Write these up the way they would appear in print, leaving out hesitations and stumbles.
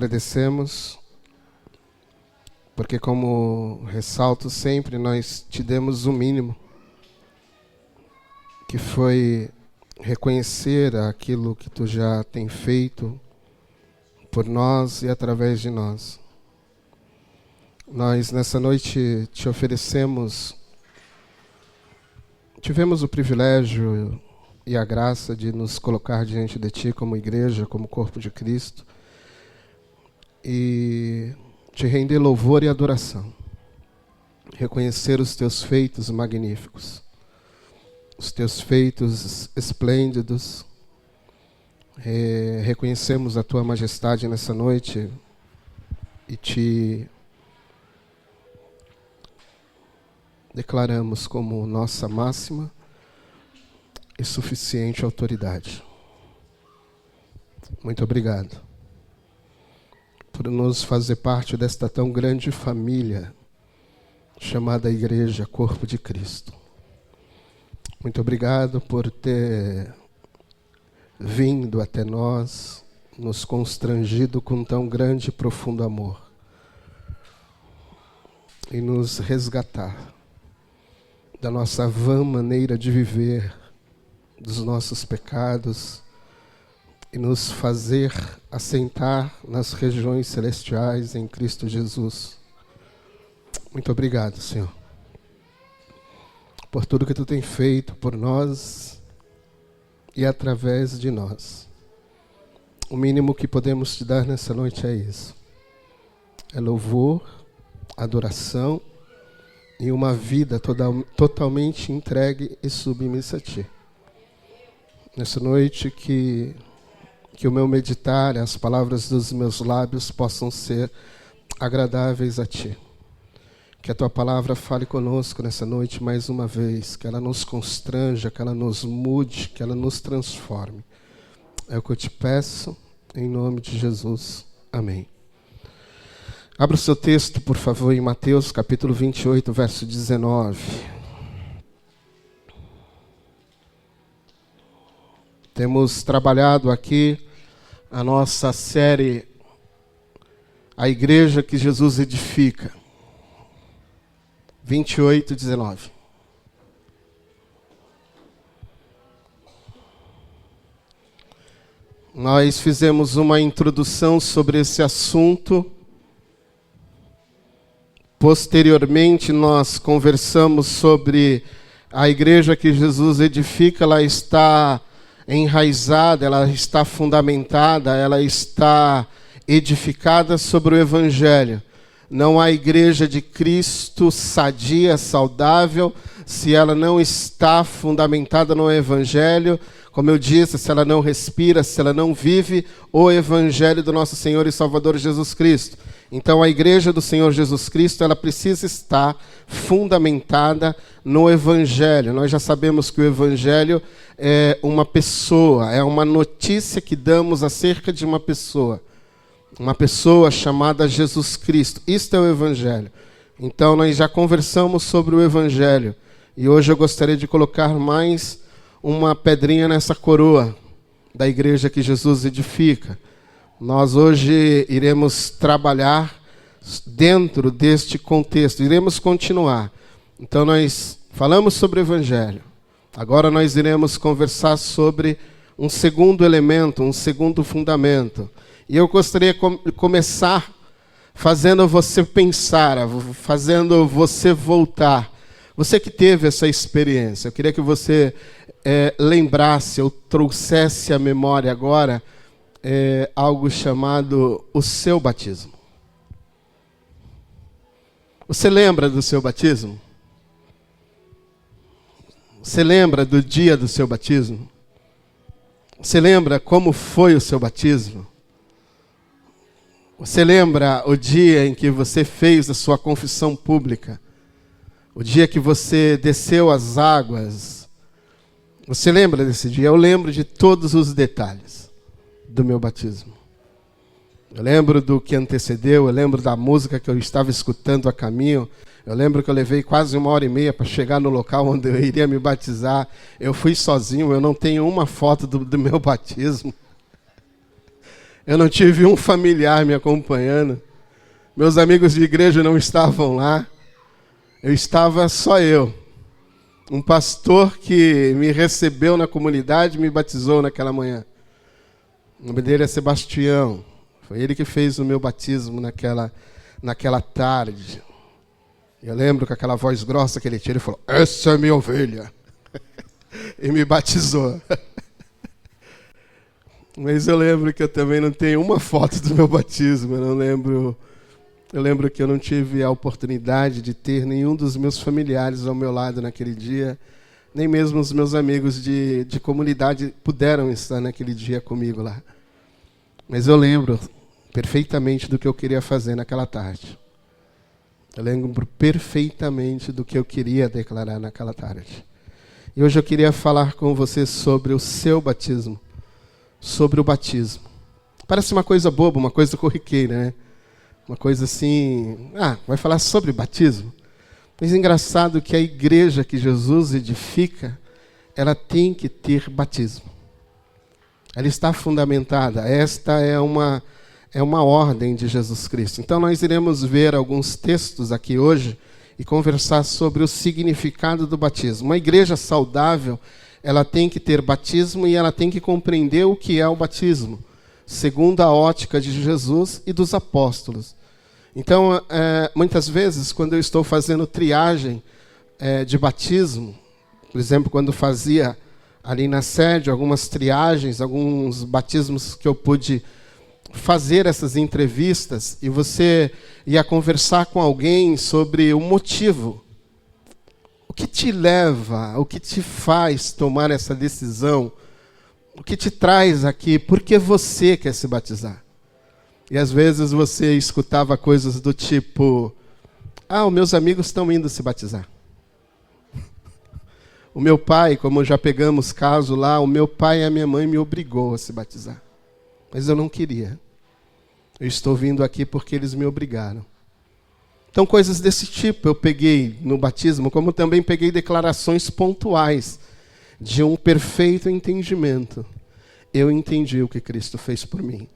Agradecemos, porque como ressalto sempre, nós te demos o mínimo, que foi reconhecer aquilo que tu já tem feito por nós e através de nós. Nós nessa noite te oferecemos, tivemos o privilégio e a graça de nos colocar diante de ti como igreja, como corpo de Cristo, e te render louvor e adoração, reconhecer os teus feitos magníficos, os teus feitos esplêndidos. Reconhecemos a tua majestade nessa noite e te declaramos como nossa máxima e suficiente autoridade. Muito obrigado por nos fazer parte desta tão grande família chamada Igreja, Corpo de Cristo. Muito obrigado por ter vindo até nós, nos constrangido com tão grande e profundo amor e nos resgatar da nossa vã maneira de viver, dos nossos pecados, e nos fazer assentar nas regiões celestiais em Cristo Jesus. Muito obrigado, Senhor, por tudo que tu tem feito por nós e através de nós. O mínimo que podemos te dar nessa noite é isso. É louvor, adoração e uma vida totalmente entregue e submissa a ti. Nessa noite que o meu meditar, as palavras dos meus lábios possam ser agradáveis a ti. Que a tua palavra fale conosco nessa noite mais uma vez, que ela nos constranja, que ela nos mude, que ela nos transforme. É o que eu te peço, em nome de Jesus. Amém. Abra o seu texto, por favor, em Mateus capítulo 28, verso 19. Temos trabalhado aqui a nossa série A Igreja que Jesus Edifica. 28, 19. Nós fizemos uma introdução sobre esse assunto. Posteriormente, nós conversamos sobre a igreja que Jesus edifica. Ela está enraizada, ela está fundamentada, ela está edificada sobre o Evangelho. Não há igreja de Cristo sadia, saudável, se ela não está fundamentada no Evangelho. Como eu disse, se ela não respira, se ela não vive o Evangelho do nosso Senhor e Salvador Jesus Cristo. Então a igreja do Senhor Jesus Cristo, ela precisa estar fundamentada no Evangelho. Nós já sabemos que o Evangelho é uma pessoa, é uma notícia que damos acerca de uma pessoa chamada Jesus Cristo. Isto é o Evangelho. Então nós já conversamos sobre o Evangelho e hoje eu gostaria de colocar mais uma pedrinha nessa coroa da igreja que Jesus edifica. Nós hoje iremos trabalhar dentro deste contexto, iremos continuar. Então nós falamos sobre o Evangelho. Agora nós iremos conversar sobre um segundo elemento, um segundo fundamento. E eu gostaria de começar fazendo você pensar, fazendo você voltar. Você que teve essa experiência, eu queria que você lembrasse ou trouxesse à memória agora algo chamado o seu batismo. Você lembra do seu batismo? Você lembra do dia do seu batismo? Você lembra como foi o seu batismo? Você lembra o dia em que você fez a sua confissão pública? O dia que você desceu as águas? Você lembra desse dia? Eu lembro de todos os detalhes do meu batismo. Eu lembro do que antecedeu, eu lembro da música que eu estava escutando a caminho. Eu lembro que eu levei quase 1h30 para chegar no local onde eu iria me batizar. Eu fui sozinho, eu não tenho uma foto do meu batismo. Eu não tive um familiar me acompanhando. Meus amigos de igreja não estavam lá. Eu estava só eu. Um pastor que me recebeu na comunidade me batizou naquela manhã. O nome dele é Sebastião. Foi ele que fez o meu batismo naquela tarde. Eu lembro com aquela voz grossa que ele tinha, ele falou: "Essa é minha ovelha." E me batizou. Mas eu lembro que eu também não tenho uma foto do meu batismo. Eu lembro que eu não tive a oportunidade de ter nenhum dos meus familiares ao meu lado naquele dia. Nem mesmo os meus amigos de comunidade puderam estar naquele dia comigo lá. Mas eu lembro perfeitamente do que eu queria fazer naquela tarde. Eu lembro perfeitamente do que eu queria declarar naquela tarde. E hoje eu queria falar com você sobre o seu batismo. Sobre o batismo. Parece uma coisa boba, uma coisa corriqueira, né? Uma coisa assim, vai falar sobre batismo? Mas é engraçado que a igreja que Jesus edifica, ela tem que ter batismo. Ela está fundamentada. Esta é uma ordem de Jesus Cristo. Então nós iremos ver alguns textos aqui hoje e conversar sobre o significado do batismo. Uma igreja saudável, ela tem que ter batismo e ela tem que compreender o que é o batismo, segundo a ótica de Jesus e dos apóstolos. Então, muitas vezes, quando eu estou fazendo triagem de batismo, por exemplo, quando fazia ali na sede algumas triagens, alguns batismos que eu pude fazer essas entrevistas, e você ia conversar com alguém sobre o motivo. O que te leva, o que te faz tomar essa decisão? O que te traz aqui? Por que você quer se batizar? E às vezes você escutava coisas do tipo: os meus amigos estão indo se batizar. O meu pai, como já pegamos caso lá, o meu pai e a minha mãe me obrigou a se batizar. Mas eu não queria. Eu estou vindo aqui porque eles me obrigaram. Então, coisas desse tipo eu peguei no batismo, como também peguei declarações pontuais de um perfeito entendimento. Eu entendi o que Cristo fez por mim.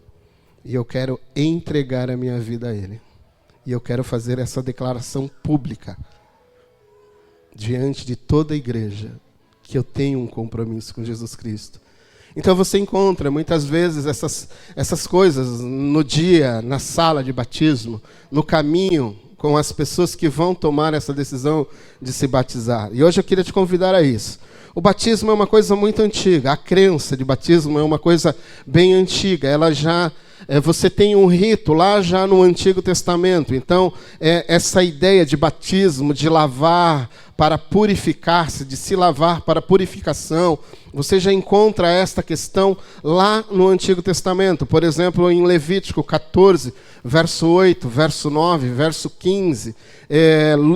E eu quero entregar a minha vida a Ele. E eu quero fazer essa declaração pública, diante de toda a igreja, que eu tenho um compromisso com Jesus Cristo. Então você encontra muitas vezes essas coisas no dia, na sala de batismo, no caminho, com as pessoas que vão tomar essa decisão de se batizar. E hoje eu queria te convidar a isso. O batismo é uma coisa muito antiga. A crença de batismo é uma coisa bem antiga. Ela já você tem um rito lá já no Antigo Testamento. Então, essa ideia de batismo, de lavar para purificar-se, de se lavar para purificação, você já encontra esta questão lá no Antigo Testamento. Por exemplo, em Levítico 14, verso 8, verso 9, verso 15.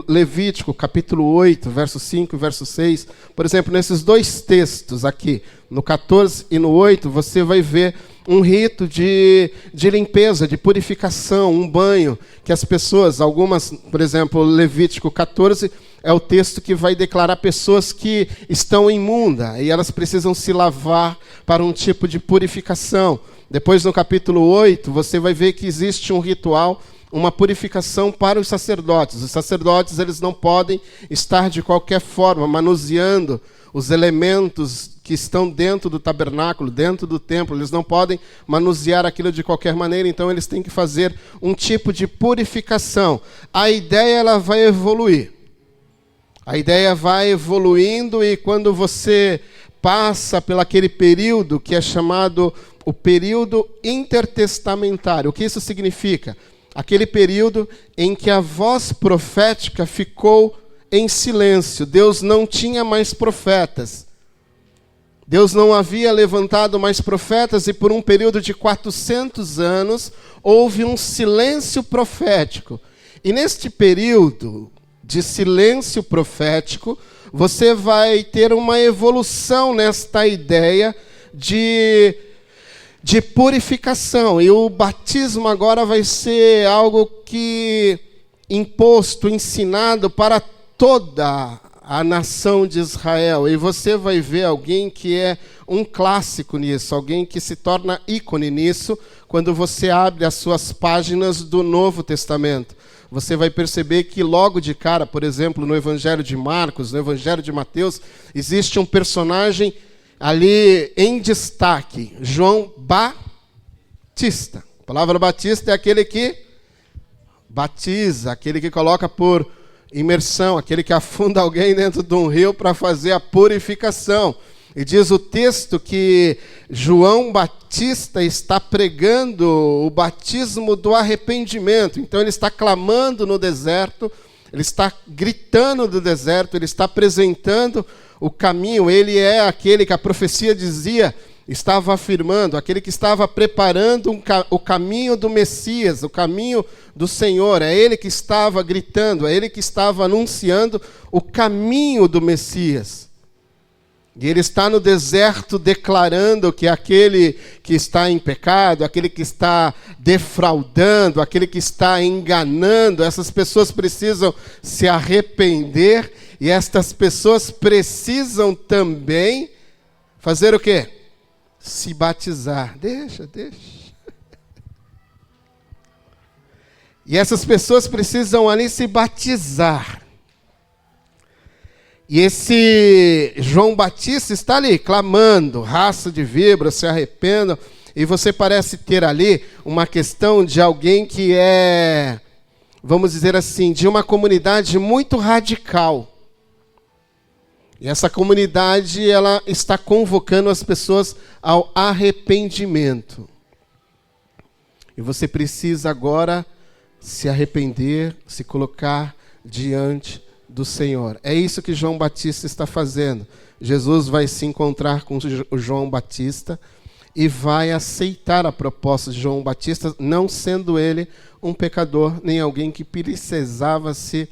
Levítico capítulo 8, verso 5 e verso 6. Por exemplo, nesses dois textos aqui, no 14 e no 8, você vai ver um rito de limpeza, de purificação, um banho, que as pessoas, algumas, por exemplo, Levítico 14, é o texto que vai declarar pessoas que estão imundas, e elas precisam se lavar para um tipo de purificação. Depois, no capítulo 8, você vai ver que existe um ritual, uma purificação para os sacerdotes. Os sacerdotes, eles não podem estar de qualquer forma manuseando os elementos que estão dentro do tabernáculo, dentro do templo. Eles não podem manusear aquilo de qualquer maneira, então eles têm que fazer um tipo de purificação. A ideia, ela vai evoluir. A ideia vai evoluindo, e quando você passa por aquele período que é chamado o período intertestamentário. O que isso significa? Aquele período em que a voz profética ficou em silêncio. Deus não tinha mais profetas. Deus não havia levantado mais profetas, e por um período de 400 anos houve um silêncio profético. E neste período de silêncio profético, você vai ter uma evolução nesta ideia de purificação. E o batismo agora vai ser algo que imposto, ensinado para toda a nação de Israel. E você vai ver alguém que é um clássico nisso, alguém que se torna ícone nisso, quando você abre as suas páginas do Novo Testamento. Você vai perceber que logo de cara, por exemplo, no Evangelho de Marcos, no Evangelho de Mateus, existe um personagem ali em destaque, João Batista. A palavra batista é aquele que batiza, aquele que coloca por imersão, aquele que afunda alguém dentro de um rio para fazer a purificação. E diz o texto que João Batista está pregando o batismo do arrependimento. Então ele está clamando no deserto, ele está gritando no deserto, ele está apresentando o caminho. Ele é aquele que a profecia dizia, estava afirmando, aquele que estava preparando o caminho do Messias, o caminho do Senhor. É ele que estava gritando, é ele que estava anunciando o caminho do Messias. E ele está no deserto declarando que aquele que está em pecado, aquele que está defraudando, aquele que está enganando, essas pessoas precisam se arrepender e estas pessoas precisam também fazer o quê? Se batizar. Deixa. E essas pessoas precisam ali se batizar. E esse João Batista está ali, clamando, raça de víboras, se arrependam. E você parece ter ali uma questão de alguém que é, vamos dizer assim, de uma comunidade muito radical. E essa comunidade, ela está convocando as pessoas ao arrependimento. E você precisa agora se arrepender, se colocar diante do Senhor. É isso que João Batista está fazendo. Jesus vai se encontrar com o João Batista e vai aceitar a proposta de João Batista, não sendo ele um pecador, nem alguém que precisava se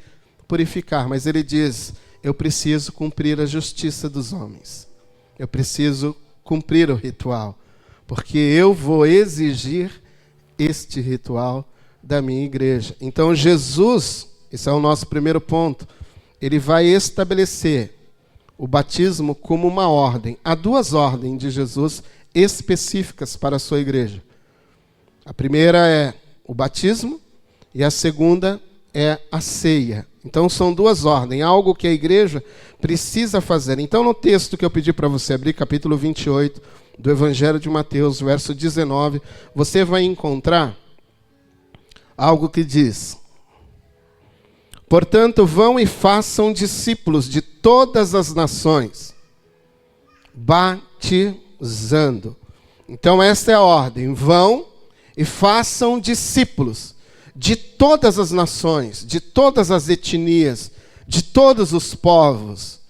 purificar. Mas ele diz, eu preciso cumprir a justiça dos homens. Eu preciso cumprir o ritual, porque eu vou exigir este ritual da minha igreja. Então Jesus, esse é o nosso primeiro ponto, ele vai estabelecer o batismo como uma ordem. Há duas ordens de Jesus específicas para a sua igreja. A primeira é o batismo e a segunda é a ceia. Então são duas ordens, algo que a igreja precisa fazer. Então no texto que eu pedi para você abrir, capítulo 28 do Evangelho de Mateus, verso 19, você vai encontrar algo que diz: portanto, vão e façam discípulos de todas as nações, batizando. Então essa é a ordem, vão e façam discípulos de todas as nações, de todas as etnias, de todos os povos,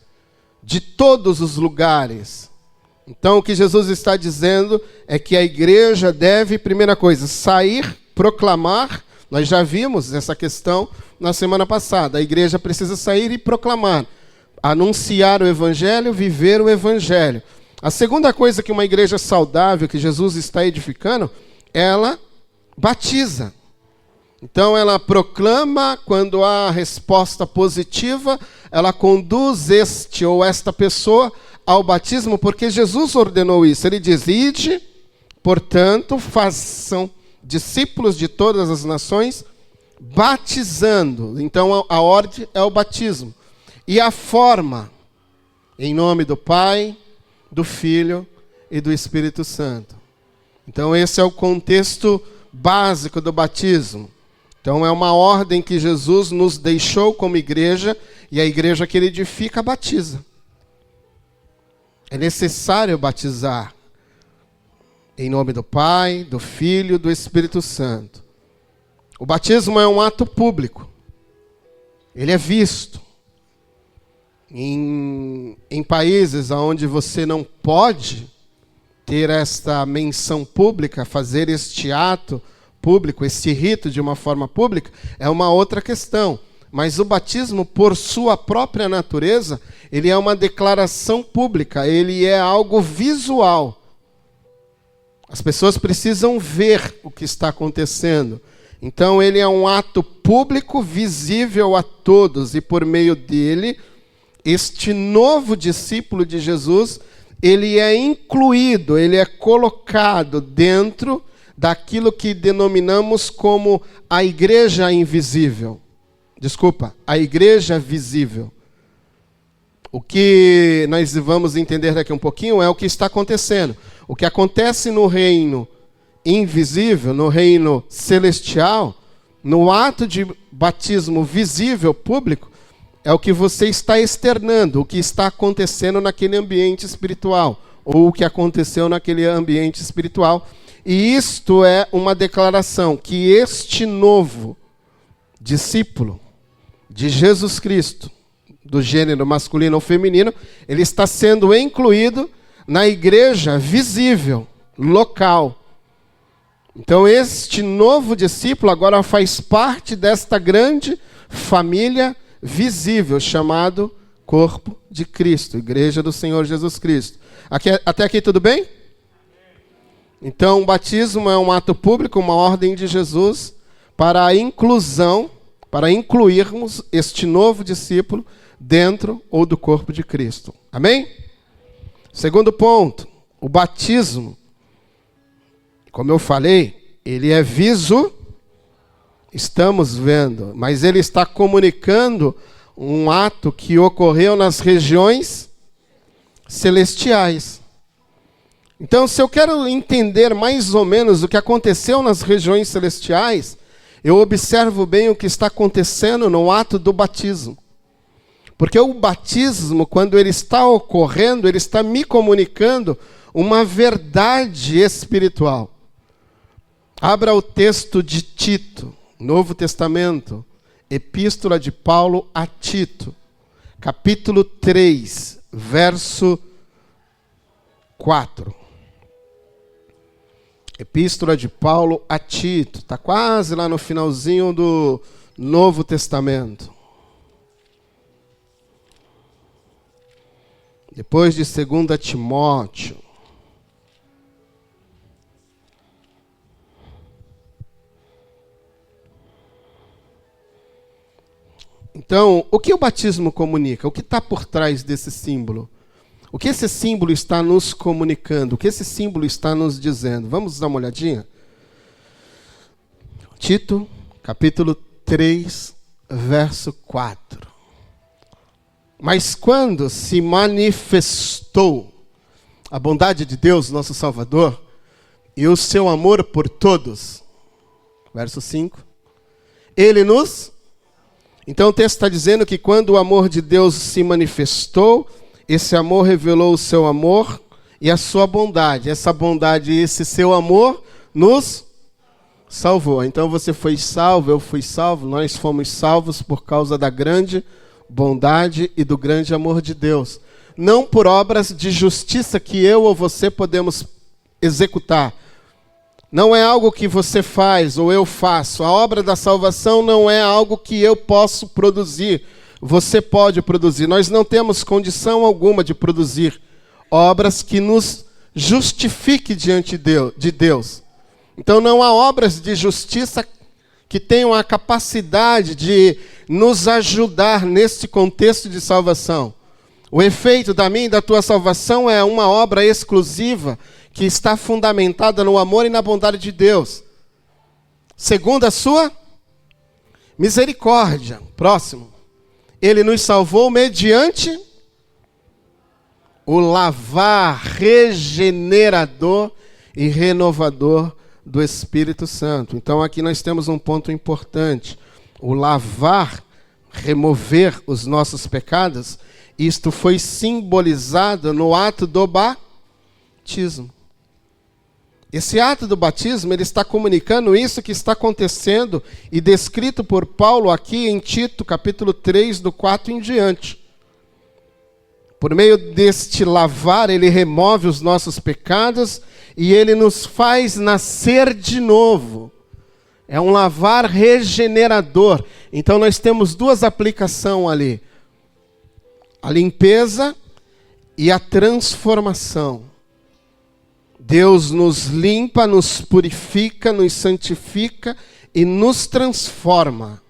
de todos os lugares. Então o que Jesus está dizendo é que a igreja deve, primeira coisa, sair, proclamar. Nós já vimos essa questão na semana passada. A igreja precisa sair e proclamar, anunciar o evangelho, viver o evangelho. A segunda coisa que uma igreja saudável, que Jesus está edificando, ela batiza. Então ela proclama, quando há resposta positiva, ela conduz este ou esta pessoa ao batismo, porque Jesus ordenou isso. Ele diz, ide, portanto, façam discípulos de todas as nações, batizando. Então a ordem é o batismo. E a forma, em nome do Pai, do Filho e do Espírito Santo. Então esse é o contexto básico do batismo. Então é uma ordem que Jesus nos deixou como igreja, e a igreja que ele edifica batiza. É necessário batizar. Em nome do Pai, do Filho e do Espírito Santo. O batismo é um ato público. Ele é visto. Em países onde você não pode ter esta menção pública, fazer este ato público, este rito de uma forma pública, é uma outra questão. Mas o batismo, por sua própria natureza, ele é uma declaração pública, ele é algo visual. As pessoas precisam ver o que está acontecendo. Então ele é um ato público, visível a todos, e por meio dele, este novo discípulo de Jesus, ele é incluído, ele é colocado dentro daquilo que denominamos como a igreja invisível. Desculpa, a igreja visível. O que nós vamos entender daqui um pouquinho é o que está acontecendo. O que acontece no reino invisível, no reino celestial, no ato de batismo visível, público, é o que você está externando, o que está acontecendo naquele ambiente espiritual, ou o que aconteceu naquele ambiente espiritual. E isto é uma declaração que este novo discípulo de Jesus Cristo, do gênero masculino ou feminino, ele está sendo incluído na igreja visível, local. Então este novo discípulo agora faz parte desta grande família visível, chamado corpo de Cristo, igreja do Senhor Jesus Cristo. Até aqui tudo bem? Então o batismo é um ato público, uma ordem de Jesus para a inclusão, para incluirmos este novo discípulo dentro ou do corpo de Cristo. Amém? Segundo ponto, o batismo, como eu falei, ele é estamos vendo, mas ele está comunicando um ato que ocorreu nas regiões celestiais. Então, se eu quero entender mais ou menos o que aconteceu nas regiões celestiais, eu observo bem o que está acontecendo no ato do batismo. Porque o batismo, quando ele está ocorrendo, ele está me comunicando uma verdade espiritual. Abra o texto de Tito, Novo Testamento, Epístola de Paulo a Tito, capítulo 3, verso 4. Epístola de Paulo a Tito, está quase lá no finalzinho do Novo Testamento. Depois de 2 Timóteo. Então, o que o batismo comunica? O que está por trás desse símbolo? O que esse símbolo está nos comunicando? O que esse símbolo está nos dizendo? Vamos dar uma olhadinha? Tito, capítulo 3, verso 4. Mas quando se manifestou a bondade de Deus, nosso Salvador, e o seu amor por todos, verso 5, ele nos... Então o texto está dizendo que quando o amor de Deus se manifestou, esse amor revelou o seu amor e a sua bondade. Essa bondade e esse seu amor nos salvou. Então você foi salvo, eu fui salvo, nós fomos salvos por causa da grande bondade e do grande amor de Deus. Não por obras de justiça que eu ou você podemos executar. Não é algo que você faz ou eu faço. A obra da salvação não é algo que eu posso produzir. Você pode produzir. Nós não temos condição alguma de produzir obras que nos justifiquem diante de Deus. Então não há obras de justiça que tenham a capacidade de nos ajudar nesse contexto de salvação. O efeito da minha e da tua salvação é uma obra exclusiva que está fundamentada no amor e na bondade de Deus, segundo a sua misericórdia. Próximo. Ele nos salvou mediante o lavar regenerador e renovador do Espírito Santo. Então aqui nós temos um ponto importante. O lavar, remover os nossos pecados, isto foi simbolizado no ato do batismo. Esse ato do batismo, ele está comunicando isso que está acontecendo e descrito por Paulo aqui em Tito, capítulo 3, do 4 em diante. Por meio deste lavar, ele remove os nossos pecados e ele nos faz nascer de novo. É um lavar regenerador. Então nós temos duas aplicações ali. A limpeza e a transformação. Deus nos limpa, nos purifica, nos santifica e nos transforma.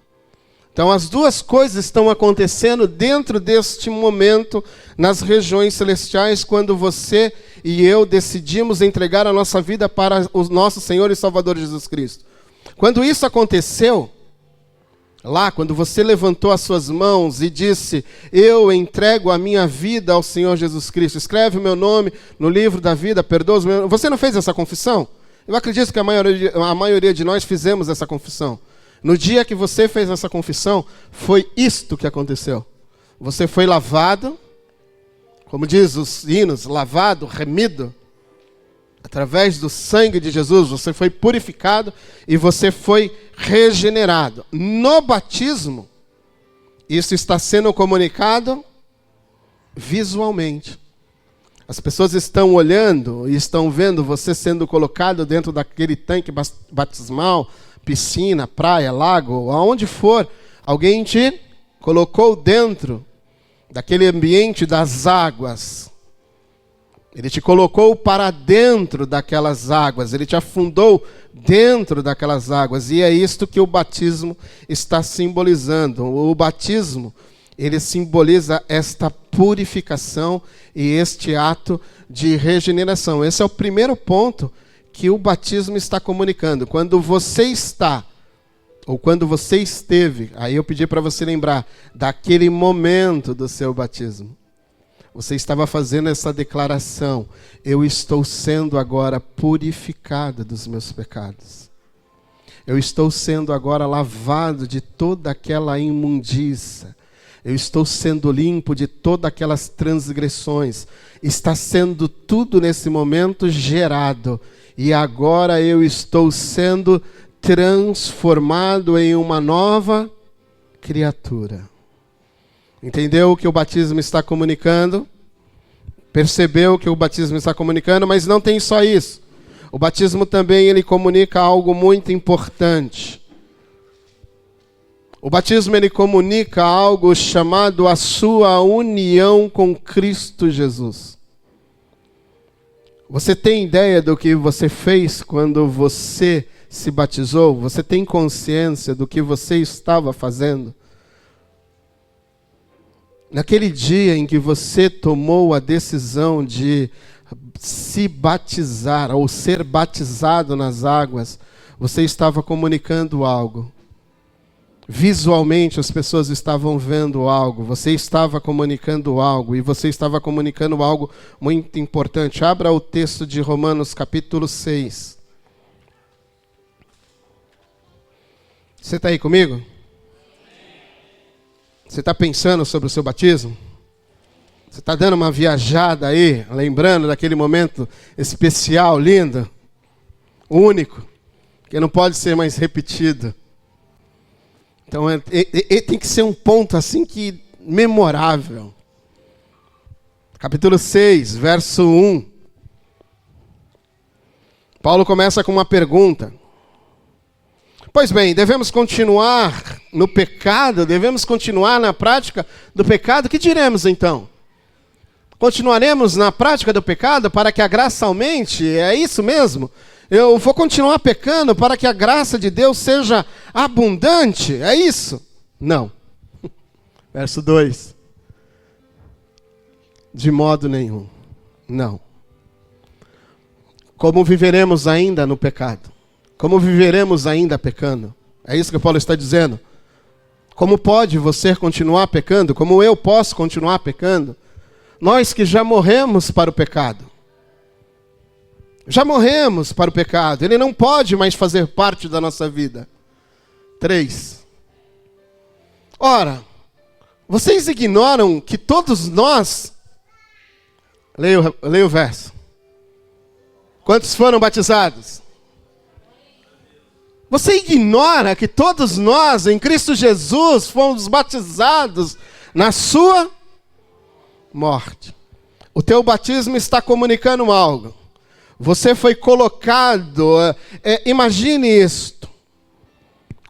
Então as duas coisas estão acontecendo dentro deste momento nas regiões celestiais, quando você e eu decidimos entregar a nossa vida para o nosso Senhor e Salvador Jesus Cristo. Quando isso aconteceu, lá, quando você levantou as suas mãos e disse, eu entrego a minha vida ao Senhor Jesus Cristo, escreve o meu nome no livro da vida, perdoa os meus... Você não fez essa confissão? Eu acredito que a maioria de nós fizemos essa confissão. No dia que você fez essa confissão, foi isto que aconteceu. Você foi lavado, como diz os hinos, lavado, remido, através do sangue de Jesus, você foi purificado e você foi regenerado. No batismo, isso está sendo comunicado visualmente. As pessoas estão olhando e estão vendo você sendo colocado dentro daquele tanque batismal, piscina, praia, lago, aonde for. Alguém te colocou dentro daquele ambiente das águas. Ele te colocou para dentro daquelas águas, ele te afundou dentro daquelas águas. E é isto que o batismo está simbolizando. O batismo, ele simboliza esta purificação e este ato de regeneração. Esse é o primeiro ponto que o batismo está comunicando. Quando você está, ou quando você esteve, aí eu pedi para você lembrar daquele momento do seu batismo. Você estava fazendo essa declaração, eu estou sendo agora purificado dos meus pecados. Eu estou sendo agora lavado de toda aquela imundícia. Eu estou sendo limpo de todas aquelas transgressões. Está sendo tudo nesse momento gerado. E agora eu estou sendo transformado em uma nova criatura. Entendeu o que o batismo está comunicando? Percebeu o que o batismo está comunicando? Mas não tem só isso. O batismo também ele comunica algo muito importante. O batismo ele comunica algo chamado a sua união com Cristo Jesus. Você tem ideia do que você fez quando você se batizou? Você tem consciência do que você estava fazendo? Naquele dia em que você tomou a decisão de se batizar ou ser batizado nas águas, você estava comunicando algo. Visualmente as pessoas estavam vendo algo, você estava comunicando algo, e você estava comunicando algo muito importante. Abra o texto de Romanos capítulo 6. Você está aí comigo? Você está pensando sobre o seu batismo? Você está dando uma viajada aí, lembrando daquele momento especial, lindo, único, que não pode ser mais repetido. Então, tem que ser um ponto assim que memorável. Capítulo 6, verso 1. Paulo começa com uma pergunta. Pois bem, devemos continuar no pecado? Devemos continuar na prática do pecado? Que diremos então? Continuaremos na prática do pecado para que a graça aumente? É isso mesmo? Eu vou continuar pecando para que a graça de Deus seja abundante? É isso? Não. Verso 2. De modo nenhum. Não. Como viveremos ainda no pecado? Como viveremos ainda pecando? É isso que Paulo está dizendo. Como pode você continuar pecando? Como eu posso continuar pecando? Nós que já morremos para o pecado. Já morremos para o pecado. Ele não pode mais fazer parte da nossa vida. 3. Ora, vocês ignoram que todos nós... Leia o verso. Quantos foram batizados? Você ignora que todos nós, em Cristo Jesus, fomos batizados na sua morte. O teu batismo está comunicando algo. Você foi colocado, imagine isto.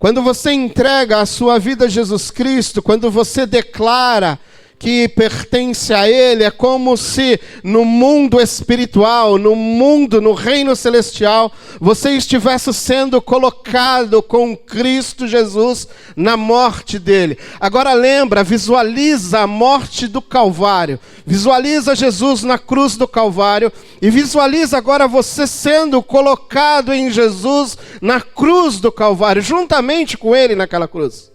Quando você entrega a sua vida a Jesus Cristo, quando você declara que pertence a Ele, é como se no mundo espiritual, no reino celestial, você estivesse sendo colocado com Cristo Jesus na morte dele. Agora lembra, visualiza a morte do Calvário, visualiza Jesus na cruz do Calvário e visualiza agora você sendo colocado em Jesus na cruz do Calvário, juntamente com ele naquela cruz.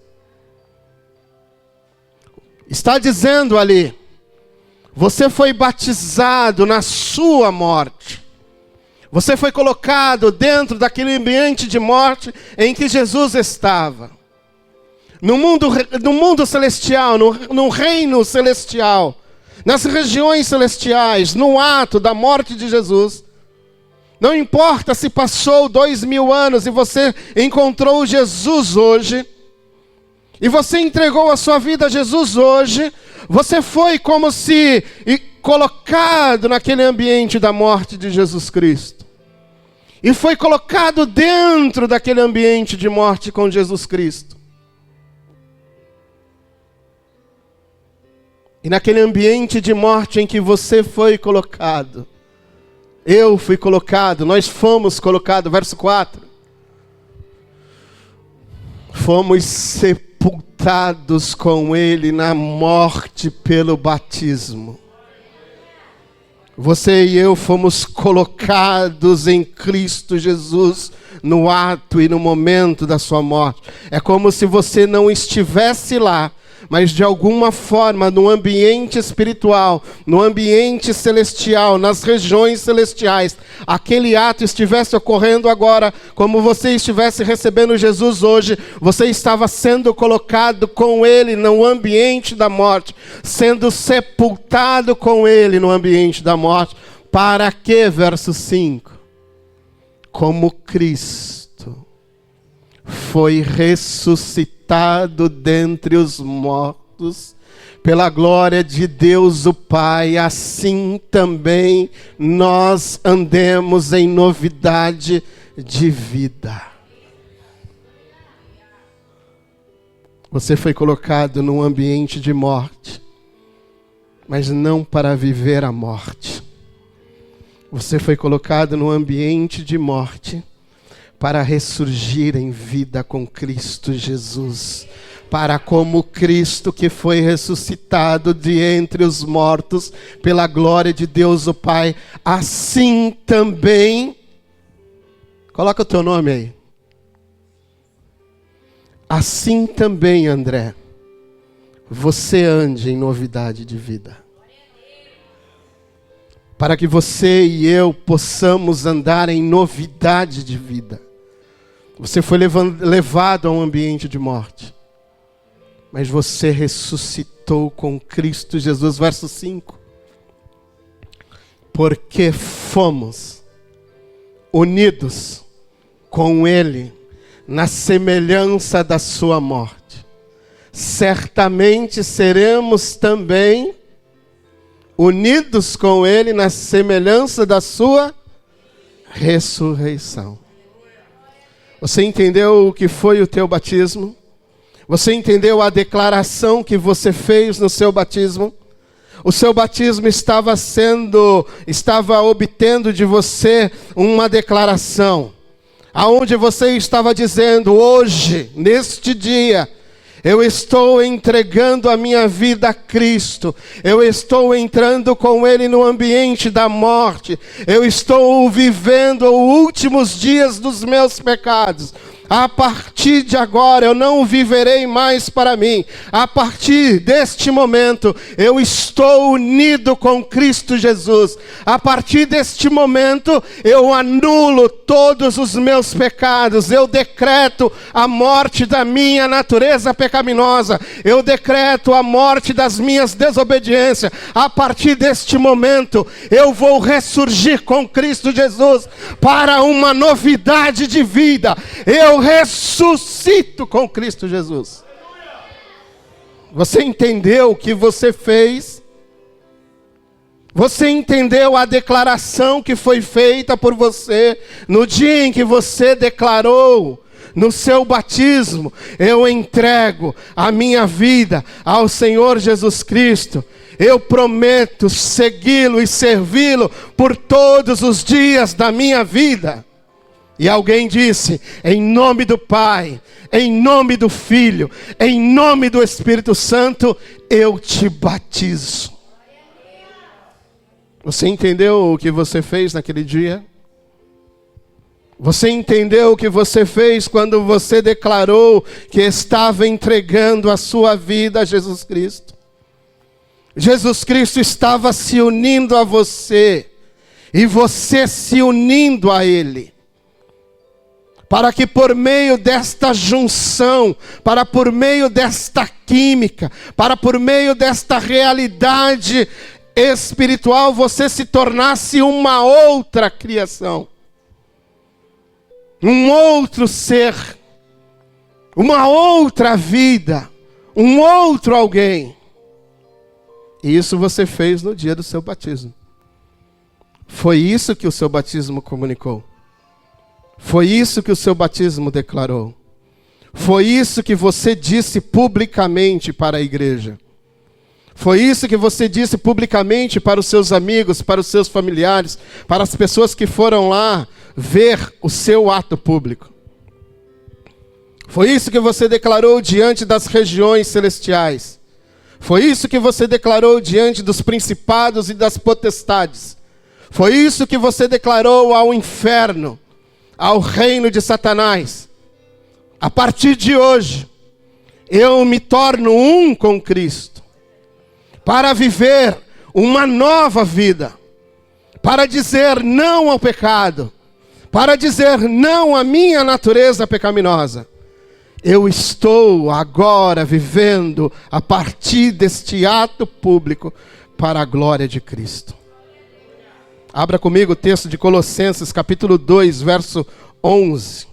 Está dizendo ali, você foi batizado na sua morte. Você foi colocado dentro daquele ambiente de morte em que Jesus estava. No mundo celestial, no reino celestial, nas regiões celestiais, no ato da morte de Jesus. Não importa se passou 2000 anos e você encontrou Jesus hoje, e você entregou a sua vida a Jesus hoje, você foi como se colocado naquele ambiente da morte de Jesus Cristo. E foi colocado dentro daquele ambiente de morte com Jesus Cristo. E naquele ambiente de morte em que você foi colocado, eu fui colocado, nós fomos colocados, verso 4. Fomos sepultados com ele na morte pelo batismo. Você e eu fomos colocados em Cristo Jesus no ato e no momento da sua morte. É como se você não estivesse lá, mas de alguma forma no ambiente espiritual, no ambiente celestial, nas regiões celestiais, aquele ato estivesse ocorrendo agora, como você estivesse recebendo Jesus hoje, você estava sendo colocado com ele no ambiente da morte, sendo sepultado com ele no ambiente da morte. Para quê? Verso 5. Como Cristo foi ressuscitado dentre os mortos, pela glória de Deus o Pai, assim também nós andemos em novidade de vida. Você foi colocado num ambiente de morte, mas não para viver a morte. Você foi colocado num ambiente de morte, para ressurgir em vida com Cristo Jesus. Para como Cristo que foi ressuscitado de entre os mortos, pela glória de Deus o Pai, assim também, coloca o teu nome aí. Assim também, André, você ande em novidade de vida. Para que você e eu possamos andar em novidade de vida. Você foi levado a um ambiente de morte, mas você ressuscitou com Cristo Jesus. Verso 5. Porque fomos unidos com Ele na semelhança da sua morte, certamente seremos também unidos com Ele na semelhança da sua ressurreição. Você entendeu o que foi o teu batismo? Você entendeu a declaração que você fez no seu batismo? O seu batismo estava obtendo de você uma declaração, aonde você estava dizendo: hoje, neste dia, eu estou entregando a minha vida a Cristo. Eu estou entrando com Ele no ambiente da morte. Eu estou vivendo os últimos dias dos meus pecados. A partir de agora eu não viverei mais para mim. A partir deste momento eu estou unido com Cristo Jesus. A partir deste momento eu anulo todos os meus pecados. Eu decreto a morte da minha natureza pecaminosa. Eu decreto a morte das minhas desobediências. A partir deste momento eu vou ressurgir com Cristo Jesus para uma novidade de vida. Eu ressuscito com Cristo Jesus. Você entendeu o que você fez? Você entendeu a declaração que foi feita por você no dia em que você declarou, no seu batismo, eu entrego a minha vida ao Senhor Jesus Cristo. Eu prometo segui-lo e servi-lo por todos os dias da minha vida. E alguém disse: em nome do Pai, em nome do Filho, em nome do Espírito Santo, eu te batizo. Você entendeu o que você fez naquele dia? Você entendeu o que você fez quando você declarou que estava entregando a sua vida a Jesus Cristo? Jesus Cristo estava se unindo a você, e você se unindo a Ele, para que por meio desta junção, para por meio desta química, para por meio desta realidade espiritual, você se tornasse uma outra criação, um outro ser, uma outra vida, um outro alguém. E isso você fez no dia do seu batismo. Foi isso que o seu batismo comunicou. Foi isso que o seu batismo declarou. Foi isso que você disse publicamente para a igreja. Foi isso que você disse publicamente para os seus amigos, para os seus familiares, para as pessoas que foram lá ver o seu ato público. Foi isso que você declarou diante das regiões celestiais. Foi isso que você declarou diante dos principados e das potestades. Foi isso que você declarou ao inferno, ao reino de Satanás. A partir de hoje, eu me torno um com Cristo, para viver uma nova vida, para dizer não ao pecado, para dizer não à minha natureza pecaminosa. Eu estou agora vivendo a partir deste ato público para a glória de Cristo. Abra comigo o texto de Colossenses, capítulo 2, verso 11.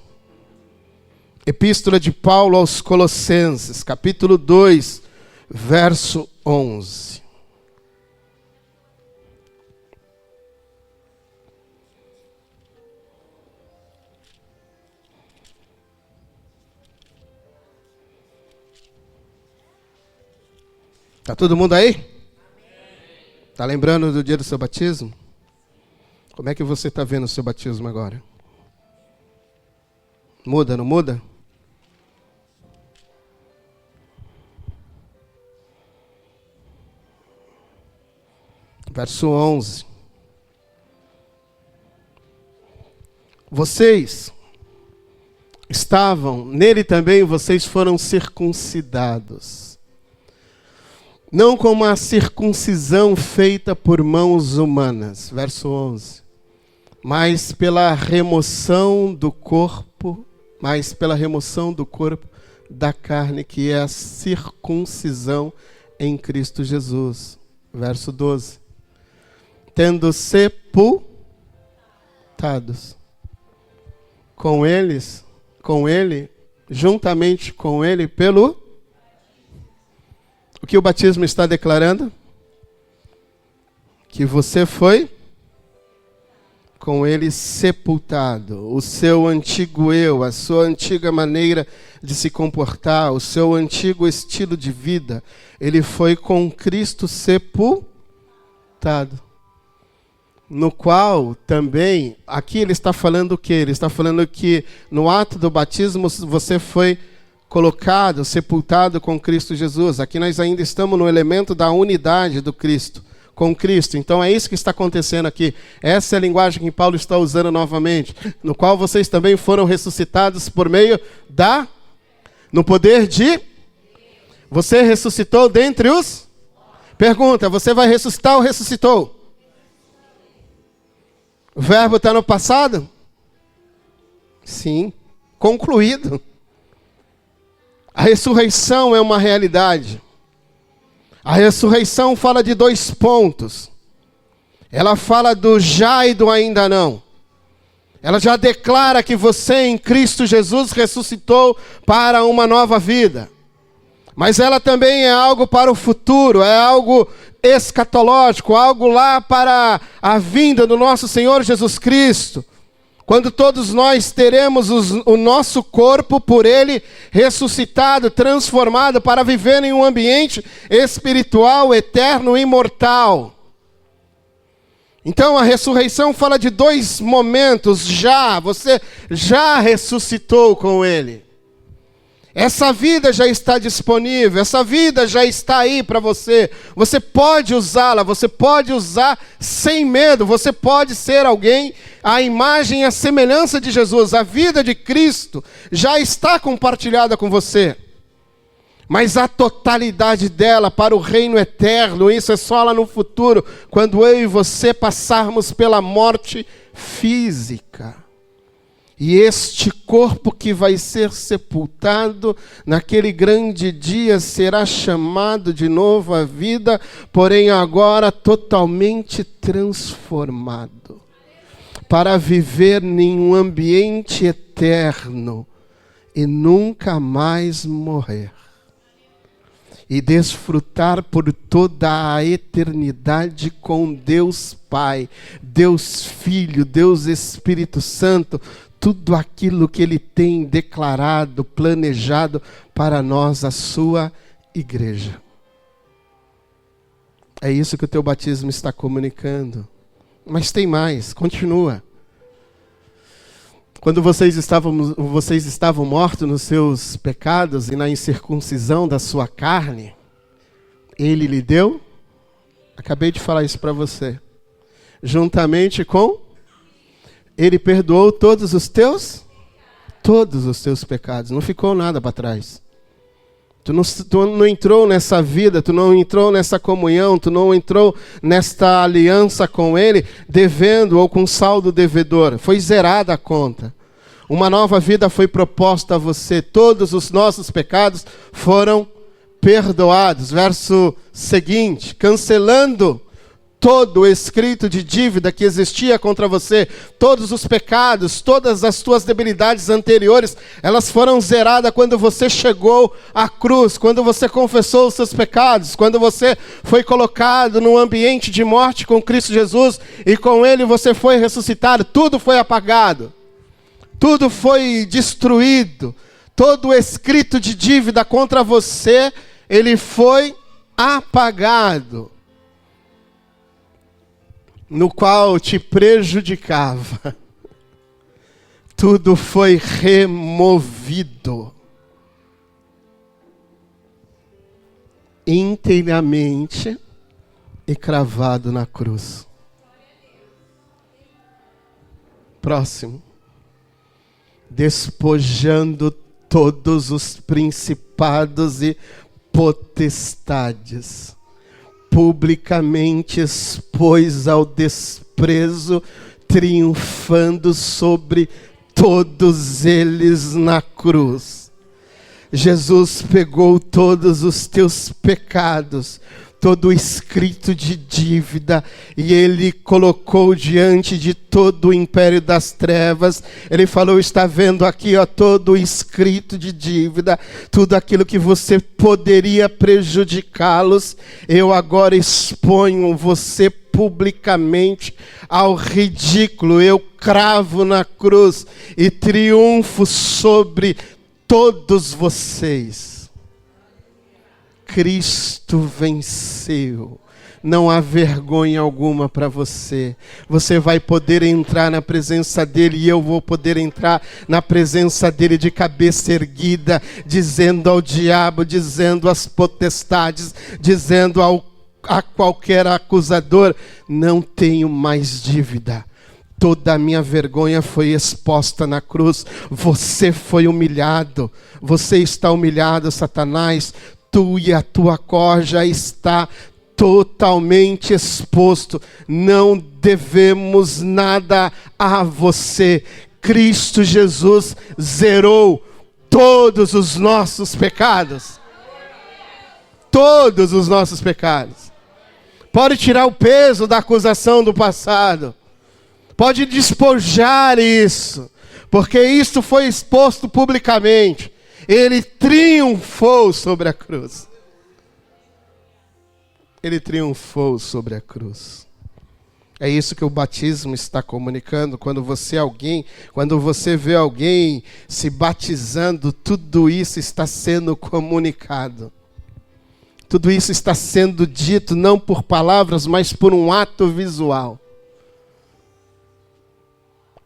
Epístola de Paulo aos Colossenses, capítulo 2, verso 11. Está todo mundo aí? Está lembrando do dia do seu batismo? Como é que você está vendo o seu batismo agora? Muda, não muda? Verso 11. Vocês estavam, nele também vocês foram circuncidados. Não como a circuncisão feita por mãos humanas, verso 11, mas pela remoção do corpo, da carne, que é a circuncisão em Cristo Jesus, verso 12, tendo sepultados com ele, juntamente com ele, pelo... O que o batismo está declarando? Que você foi com ele sepultado. O seu antigo eu, a sua antiga maneira de se comportar, o seu antigo estilo de vida, ele foi com Cristo sepultado. No qual também, aqui ele está falando o quê? Ele está falando que no ato do batismo você foi colocado, sepultado com Cristo Jesus. Aqui nós ainda estamos no elemento da unidade do Cristo, com Cristo. Então é isso que está acontecendo aqui. Essa é a linguagem que Paulo está usando novamente. No qual vocês também foram ressuscitados por meio no poder de... Você ressuscitou dentre os... Pergunta, você vai ressuscitar ou ressuscitou? O verbo está no passado? Sim, concluído. A ressurreição é uma realidade. A ressurreição fala de 2 pontos. Ela fala do já e do ainda não. Ela já declara que você em Cristo Jesus ressuscitou para uma nova vida. Mas ela também é algo para o futuro, é algo escatológico, algo lá para a vinda do nosso Senhor Jesus Cristo. Quando todos nós teremos o nosso corpo por Ele ressuscitado, transformado para viver em um ambiente espiritual, eterno e imortal. Então a ressurreição fala de 2 momentos já. Você já ressuscitou com Ele. Essa vida já está disponível, essa vida já está aí para você. Você pode usá-la, você pode usar sem medo, você pode ser alguém, a imagem e a semelhança de Jesus. A vida de Cristo já está compartilhada com você. Mas a totalidade dela para o reino eterno, isso é só lá no futuro, quando eu e você passarmos pela morte física. E este corpo que vai ser sepultado naquele grande dia será chamado de novo à vida, porém agora totalmente transformado, para viver em um ambiente eterno e nunca mais morrer. E desfrutar por toda a eternidade com Deus Pai, Deus Filho, Deus Espírito Santo, tudo aquilo que Ele tem declarado, planejado para nós, a sua igreja. É isso que o teu batismo está comunicando. Mas tem mais, continua. Quando vocês estavam mortos nos seus pecados e na incircuncisão da sua carne, Ele lhe deu, acabei de falar isso para você, juntamente com, Ele perdoou todos os teus pecados, não ficou nada para trás. Tu não entrou nessa vida, tu não entrou nessa comunhão, tu não entrou nesta aliança com Ele devendo ou com saldo devedor. Foi zerada a conta. Uma nova vida foi proposta a você. Todos os nossos pecados foram perdoados. Verso seguinte, cancelando todo o escrito de dívida que existia contra você, todos os pecados, todas as tuas debilidades anteriores, elas foram zeradas quando você chegou à cruz, quando você confessou os seus pecados, quando você foi colocado num ambiente de morte com Cristo Jesus, e com Ele você foi ressuscitado. Tudo foi apagado, tudo foi destruído, todo o escrito de dívida contra você, ele foi apagado, no qual te prejudicava. Tudo foi removido inteiramente e cravado na cruz. Próximo. Despojando todos os principados e potestades, publicamente expôs ao desprezo, triunfando sobre todos eles na cruz. Jesus pegou todos os teus pecados, todo o escrito de dívida, e Ele colocou diante de todo o império das trevas. Ele falou, está vendo aqui, ó, todo o escrito de dívida, tudo aquilo que você poderia prejudicá-los, eu agora exponho você publicamente ao ridículo, eu cravo na cruz e triunfo sobre todos vocês. Cristo venceu. Não há vergonha alguma para você. Você vai poder entrar na presença dEle, e eu vou poder entrar na presença dEle de cabeça erguida, dizendo ao diabo, dizendo às potestades, dizendo a qualquer acusador, não tenho mais dívida. Toda a minha vergonha foi exposta na cruz. Você foi humilhado. Você está humilhado, Satanás. Tu e a tua corja está totalmente exposto. Não devemos nada a você. Cristo Jesus zerou todos os nossos pecados. Todos os nossos pecados. Pode tirar o peso da acusação do passado. Pode despojar isso. Porque isso foi exposto publicamente. Ele triunfou sobre a cruz. Ele triunfou sobre a cruz. É isso que o batismo está comunicando. Quando você vê alguém se batizando, tudo isso está sendo comunicado. Tudo isso está sendo dito não por palavras, mas por um ato visual.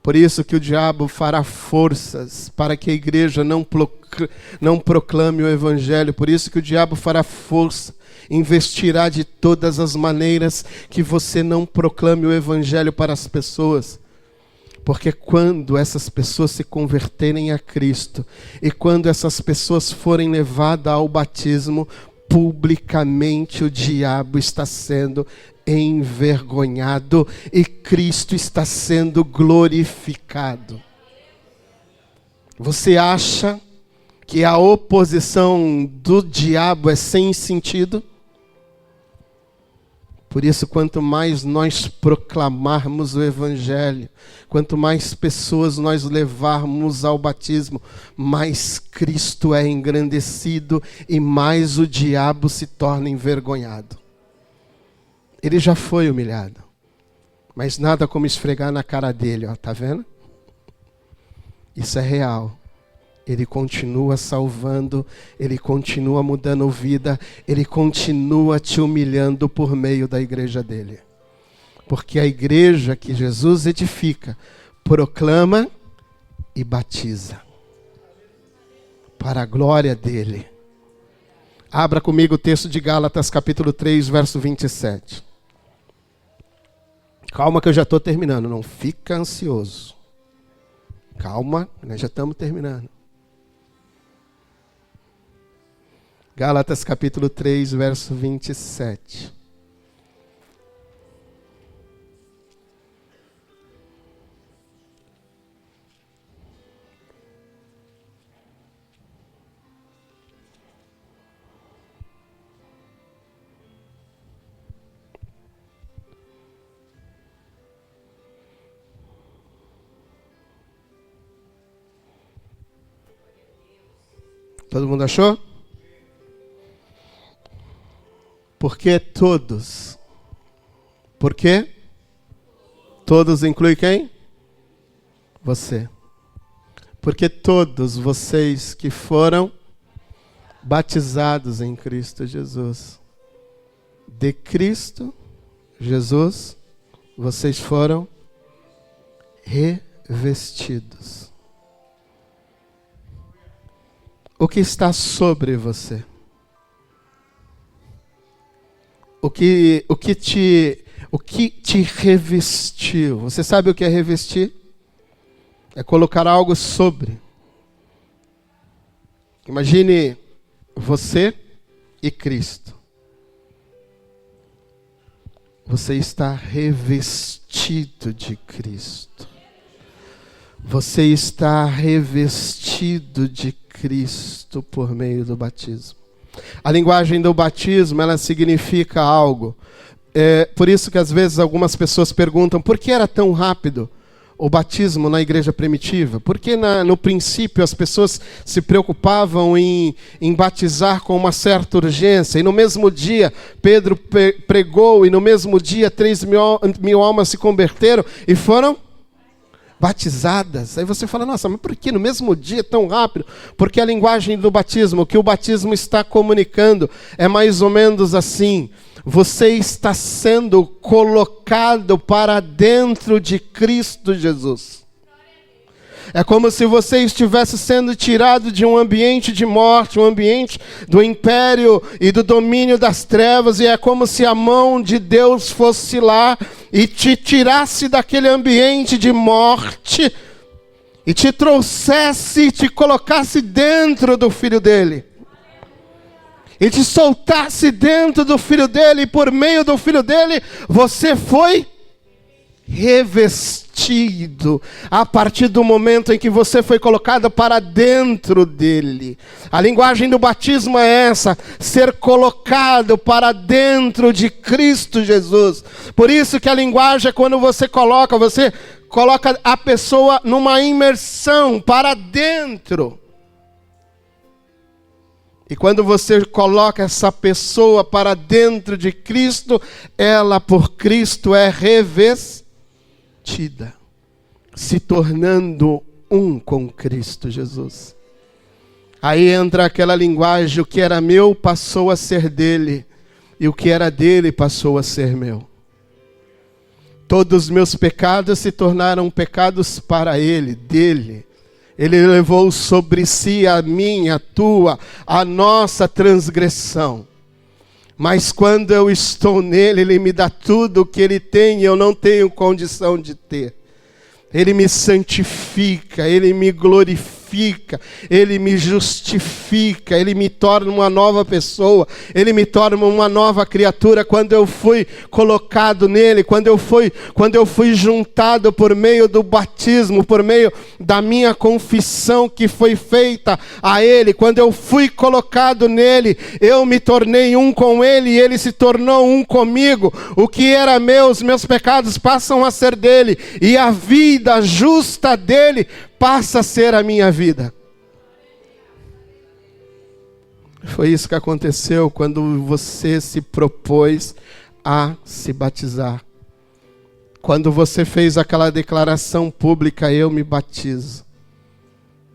Por isso que o diabo fará forças para que a igreja não proclame o evangelho. Por isso que o diabo fará força, investirá de todas as maneiras que você não proclame o evangelho para as pessoas. Porque quando essas pessoas se converterem a Cristo e quando essas pessoas forem levadas ao batismo, publicamente o diabo está sendo envergonhado e Cristo está sendo glorificado. Você acha que a oposição do diabo é sem sentido? Por isso, quanto mais nós proclamarmos o evangelho, quanto mais pessoas nós levarmos ao batismo, mais Cristo é engrandecido e mais o diabo se torna envergonhado. Ele já foi humilhado, mas nada como esfregar na cara dele, ó, tá vendo? Isso é real. Ele continua salvando, Ele continua mudando vida, Ele continua te humilhando por meio da igreja dele. Porque a igreja que Jesus edifica, proclama e batiza. Para a glória dele. Abra comigo o texto de Gálatas capítulo 3, verso 27. Calma que eu já estou terminando, não fica ansioso. Calma, nós já estamos terminando. Gálatas capítulo 3, verso 27. Todo mundo achou? Porque todos. Por quê? Todos inclui quem? Você. Porque todos vocês que foram batizados em Cristo Jesus, de Cristo Jesus, vocês foram revestidos. O que está sobre você? O que te revestiu? Você sabe o que é revestir? É colocar algo sobre. Imagine você e Cristo. Você está revestido de Cristo. Você está revestido de Cristo por meio do batismo. A linguagem do batismo, ela significa algo. Por isso que às vezes algumas pessoas perguntam, por que era tão rápido o batismo na igreja primitiva? Por que no princípio as pessoas se preocupavam em batizar com uma certa urgência? E no mesmo dia Pedro pregou e no mesmo dia 3.000 almas se converteram e foram batizadas. Aí você fala, nossa, mas por que no mesmo dia tão rápido? Porque a linguagem do batismo, o que o batismo está comunicando é mais ou menos assim: você está sendo colocado para dentro de Cristo Jesus. É como se você estivesse sendo tirado de um ambiente de morte, um ambiente do império e do domínio das trevas, e é como se a mão de Deus fosse lá e te tirasse daquele ambiente de morte e te trouxesse e te colocasse dentro do Filho dele. E te soltasse dentro do Filho dele, e por meio do Filho dele, você foi revestido a partir do momento em que você foi colocado para dentro dele. A linguagem do batismo é essa: ser colocado para dentro de Cristo Jesus. Por isso que a linguagem é quando você coloca a pessoa numa imersão para dentro. E quando você coloca essa pessoa para dentro de Cristo, ela por Cristo é revestida, se tornando um com Cristo Jesus. Aí entra aquela linguagem: o que era meu passou a ser dele, e o que era dele passou a ser meu. Todos os meus pecados se tornaram pecados para ele, dele. Ele levou sobre si a minha, a tua, a nossa transgressão. Mas quando eu estou nele, ele me dá tudo o que ele tem e eu não tenho condição de ter. Ele me santifica, ele me glorifica, ele me justifica, ele me torna uma nova pessoa, ele me torna uma nova criatura quando eu fui colocado nele, quando eu fui juntado por meio do batismo, por meio da minha confissão que foi feita a ele. Quando eu fui colocado nele, eu me tornei um com ele e ele se tornou um comigo. O que era meu, os meus pecados passam a ser dele, e a vida justa dele passa a ser a minha vida. Foi isso que aconteceu quando você se propôs a se batizar. Quando você fez aquela declaração pública: eu me batizo.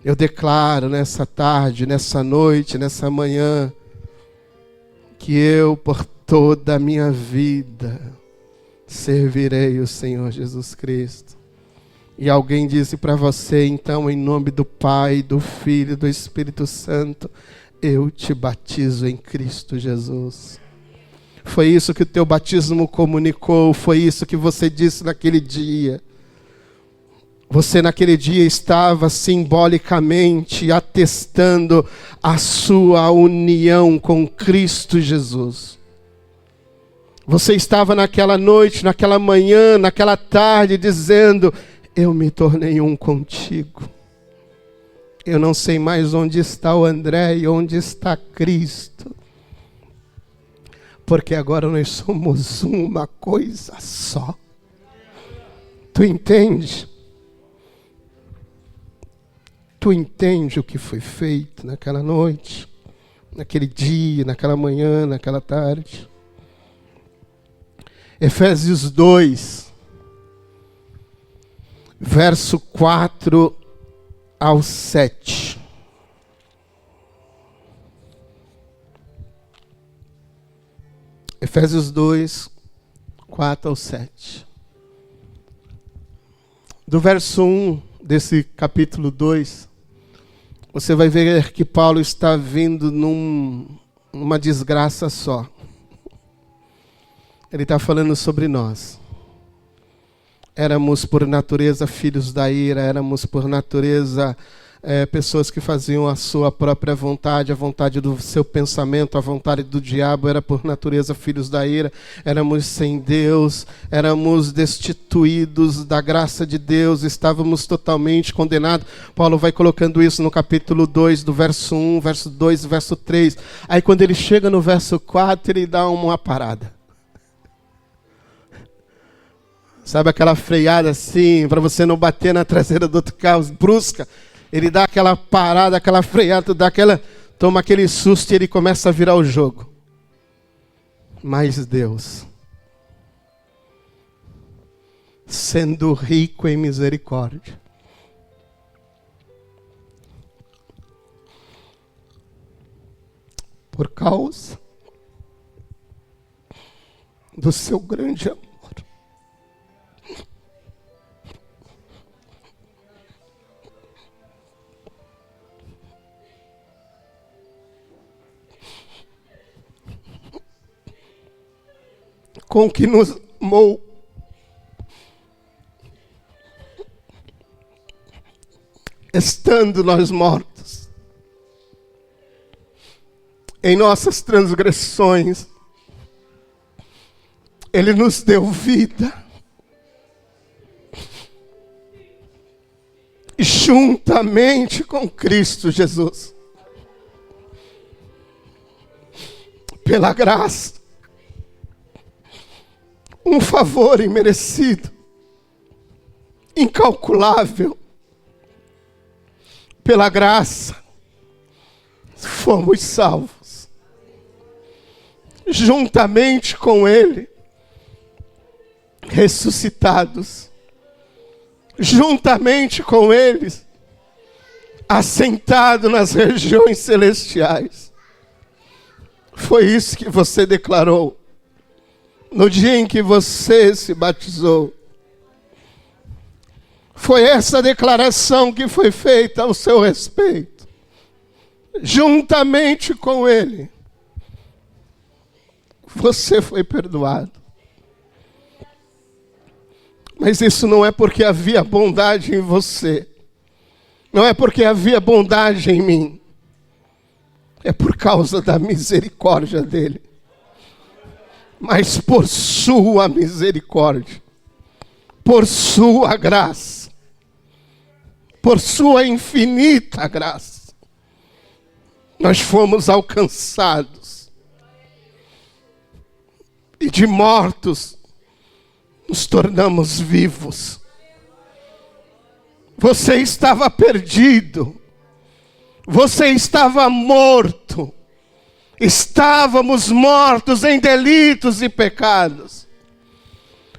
Eu declaro nessa tarde, nessa noite, nessa manhã, que eu por toda a minha vida servirei o Senhor Jesus Cristo. E alguém disse para você: então, em nome do Pai, do Filho e do Espírito Santo, eu te batizo em Cristo Jesus. Foi isso que o teu batismo comunicou, foi isso que você disse naquele dia. Você naquele dia estava simbolicamente atestando a sua união com Cristo Jesus. Você estava naquela noite, naquela manhã, naquela tarde dizendo: eu me tornei um contigo. Eu não sei mais onde está o André e onde está Cristo, porque agora nós somos uma coisa só. Tu entende? Tu entende o que foi feito naquela noite, naquele dia, naquela manhã, naquela tarde? Efésios 2, verso 4 ao 7. Efésios 2, 4 ao 7. Do verso 1 desse capítulo 2, você vai ver que Paulo está vindo numa desgraça só. Ele está falando sobre nós. Éramos por natureza filhos da ira, éramos por natureza pessoas que faziam a sua própria vontade, a vontade do seu pensamento, a vontade do diabo. Era por natureza filhos da ira, éramos sem Deus, éramos destituídos da graça de Deus, estávamos totalmente condenados. Paulo vai colocando isso no capítulo 2, do verso 1, verso 2 e verso 3. Aí quando ele chega no verso 4, ele dá uma parada. Sabe aquela freada assim, para você não bater na traseira do outro carro, brusca? Ele dá aquela parada, aquela freada, toma aquele susto e ele começa a virar o jogo. Mas Deus, sendo rico em misericórdia, por causa do seu grande amor, com que nos amou, estando nós mortos em nossas transgressões, Ele nos deu vida, juntamente com Cristo Jesus, pela graça, um favor imerecido, incalculável, pela graça, fomos salvos. Juntamente com Ele, ressuscitados. Juntamente com Ele, assentado nas regiões celestiais. Foi isso que você declarou no dia em que você se batizou. Foi essa declaração que foi feita ao seu respeito. Juntamente com Ele, você foi perdoado. Mas isso não é porque havia bondade em você. Não é porque havia bondade em mim. É por causa da misericórdia dele. Mas por sua misericórdia, por sua graça, por sua infinita graça, nós fomos alcançados. E de mortos nos tornamos vivos. Você estava perdido. Você estava morto. Estávamos mortos em delitos e pecados.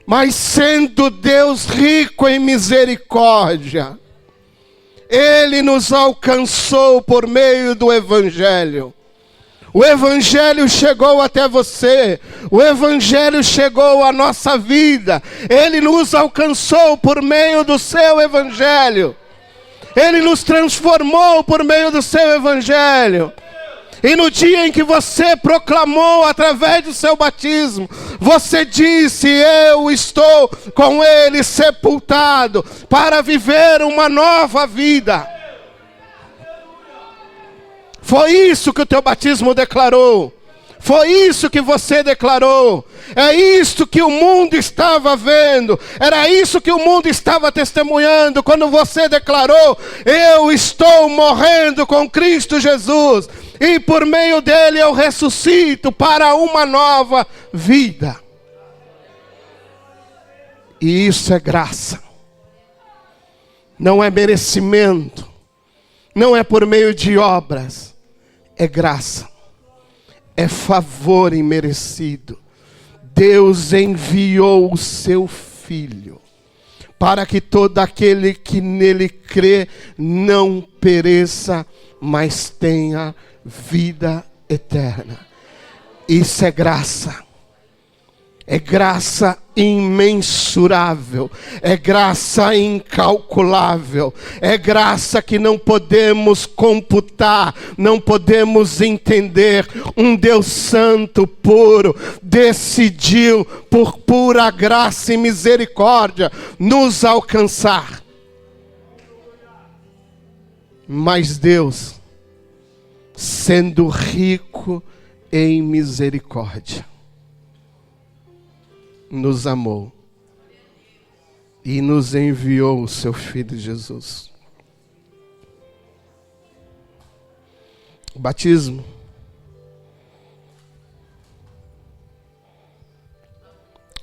Mas sendo Deus rico em misericórdia, Ele nos alcançou por meio do Evangelho. O Evangelho chegou até você. O Evangelho chegou à nossa vida. Ele nos alcançou por meio do seu Evangelho. Ele nos transformou por meio do seu Evangelho. E no dia em que você proclamou através do seu batismo, você disse: eu estou com Ele sepultado para viver uma nova vida. Foi isso que o teu batismo declarou. Foi isso que você declarou. É isso que o mundo estava vendo. Era isso que o mundo estava testemunhando quando você declarou: eu estou morrendo com Cristo Jesus. E por meio dele eu ressuscito para uma nova vida. E isso é graça. Não é merecimento. Não é por meio de obras. É graça. É favor imerecido. Deus enviou o seu Filho para que todo aquele que nele crê não pereça, mas tenha vida eterna. Isso é graça. É graça imensurável. É graça incalculável. É graça que não podemos computar, não podemos entender. Um Deus santo, puro, decidiu por pura graça e misericórdia nos alcançar. Mas Deus, sendo rico em misericórdia, nos amou e nos enviou o seu Filho Jesus. O batismo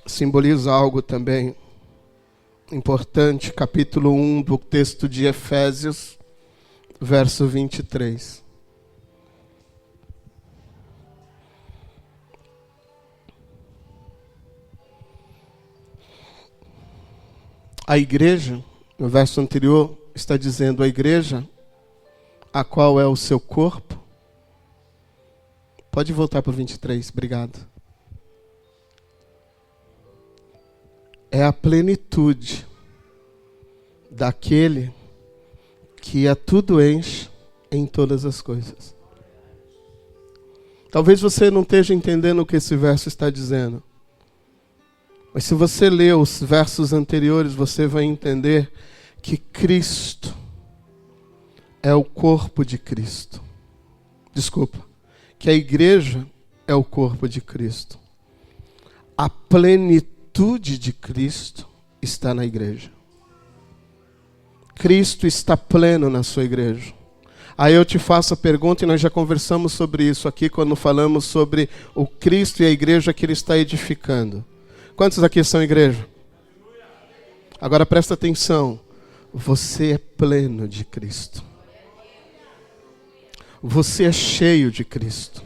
simboliza algo também importante, capítulo 1 do texto de Efésios, verso 23. A igreja, no verso anterior, está dizendo: a igreja, a qual é o seu corpo. Pode voltar para o 23, obrigado. É a plenitude daquele que a tudo enche em todas as coisas. Talvez você não esteja entendendo o que esse verso está dizendo. Mas se você ler os versos anteriores, você vai entender que Cristo é o corpo de Cristo. Desculpa. Que a igreja é o corpo de Cristo. A plenitude de Cristo está na igreja. Cristo está pleno na sua igreja. Aí eu te faço a pergunta, e nós já conversamos sobre isso aqui quando falamos sobre o Cristo e a igreja que Ele está edificando. Quantos aqui são igreja? Agora presta atenção. Você é pleno de Cristo. Você é cheio de Cristo.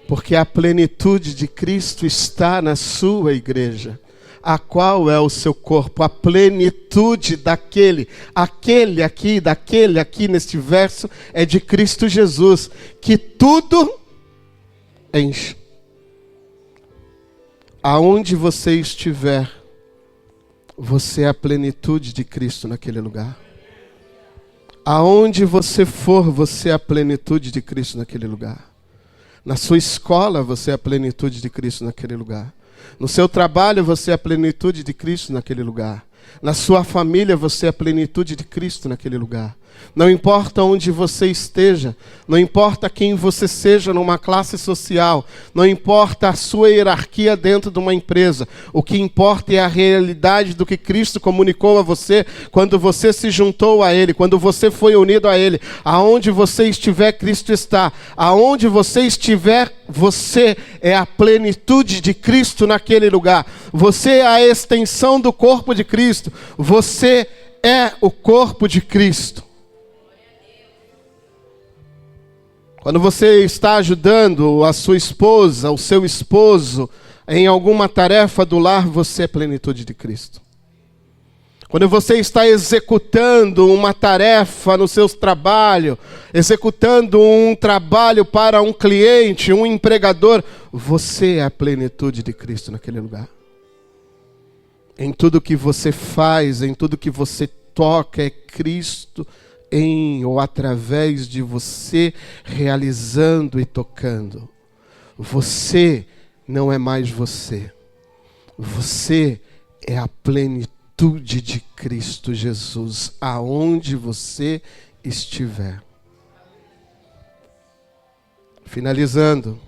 Porque a plenitude de Cristo está na sua igreja, a qual é o seu corpo. A plenitude daquele aqui neste verso é de Cristo Jesus, que tudo enche. Aonde você estiver, você é a plenitude de Cristo naquele lugar. Aonde você for, você é a plenitude de Cristo naquele lugar. Na sua escola, você é a plenitude de Cristo naquele lugar. No seu trabalho, você é a plenitude de Cristo naquele lugar. Na sua família, você é a plenitude de Cristo naquele lugar. Não importa onde você esteja, não importa quem você seja numa classe social, não importa a sua hierarquia dentro de uma empresa, o que importa é a realidade do que Cristo comunicou a você quando você se juntou a Ele, quando você foi unido a Ele. Aonde você estiver, Cristo está. Aonde você estiver, você é a plenitude de Cristo naquele lugar. Você é a extensão do corpo de Cristo. Você é o corpo de Cristo. Quando você está ajudando a sua esposa, o seu esposo, em alguma tarefa do lar, você é plenitude de Cristo. Quando você está executando uma tarefa no seu trabalho, executando um trabalho para um cliente, um empregador, você é a plenitude de Cristo naquele lugar. Em tudo que você faz, em tudo que você toca, é Cristo em ou através de você realizando e tocando. Você não é mais você. Você é a plenitude de Cristo Jesus, aonde você estiver. Finalizando,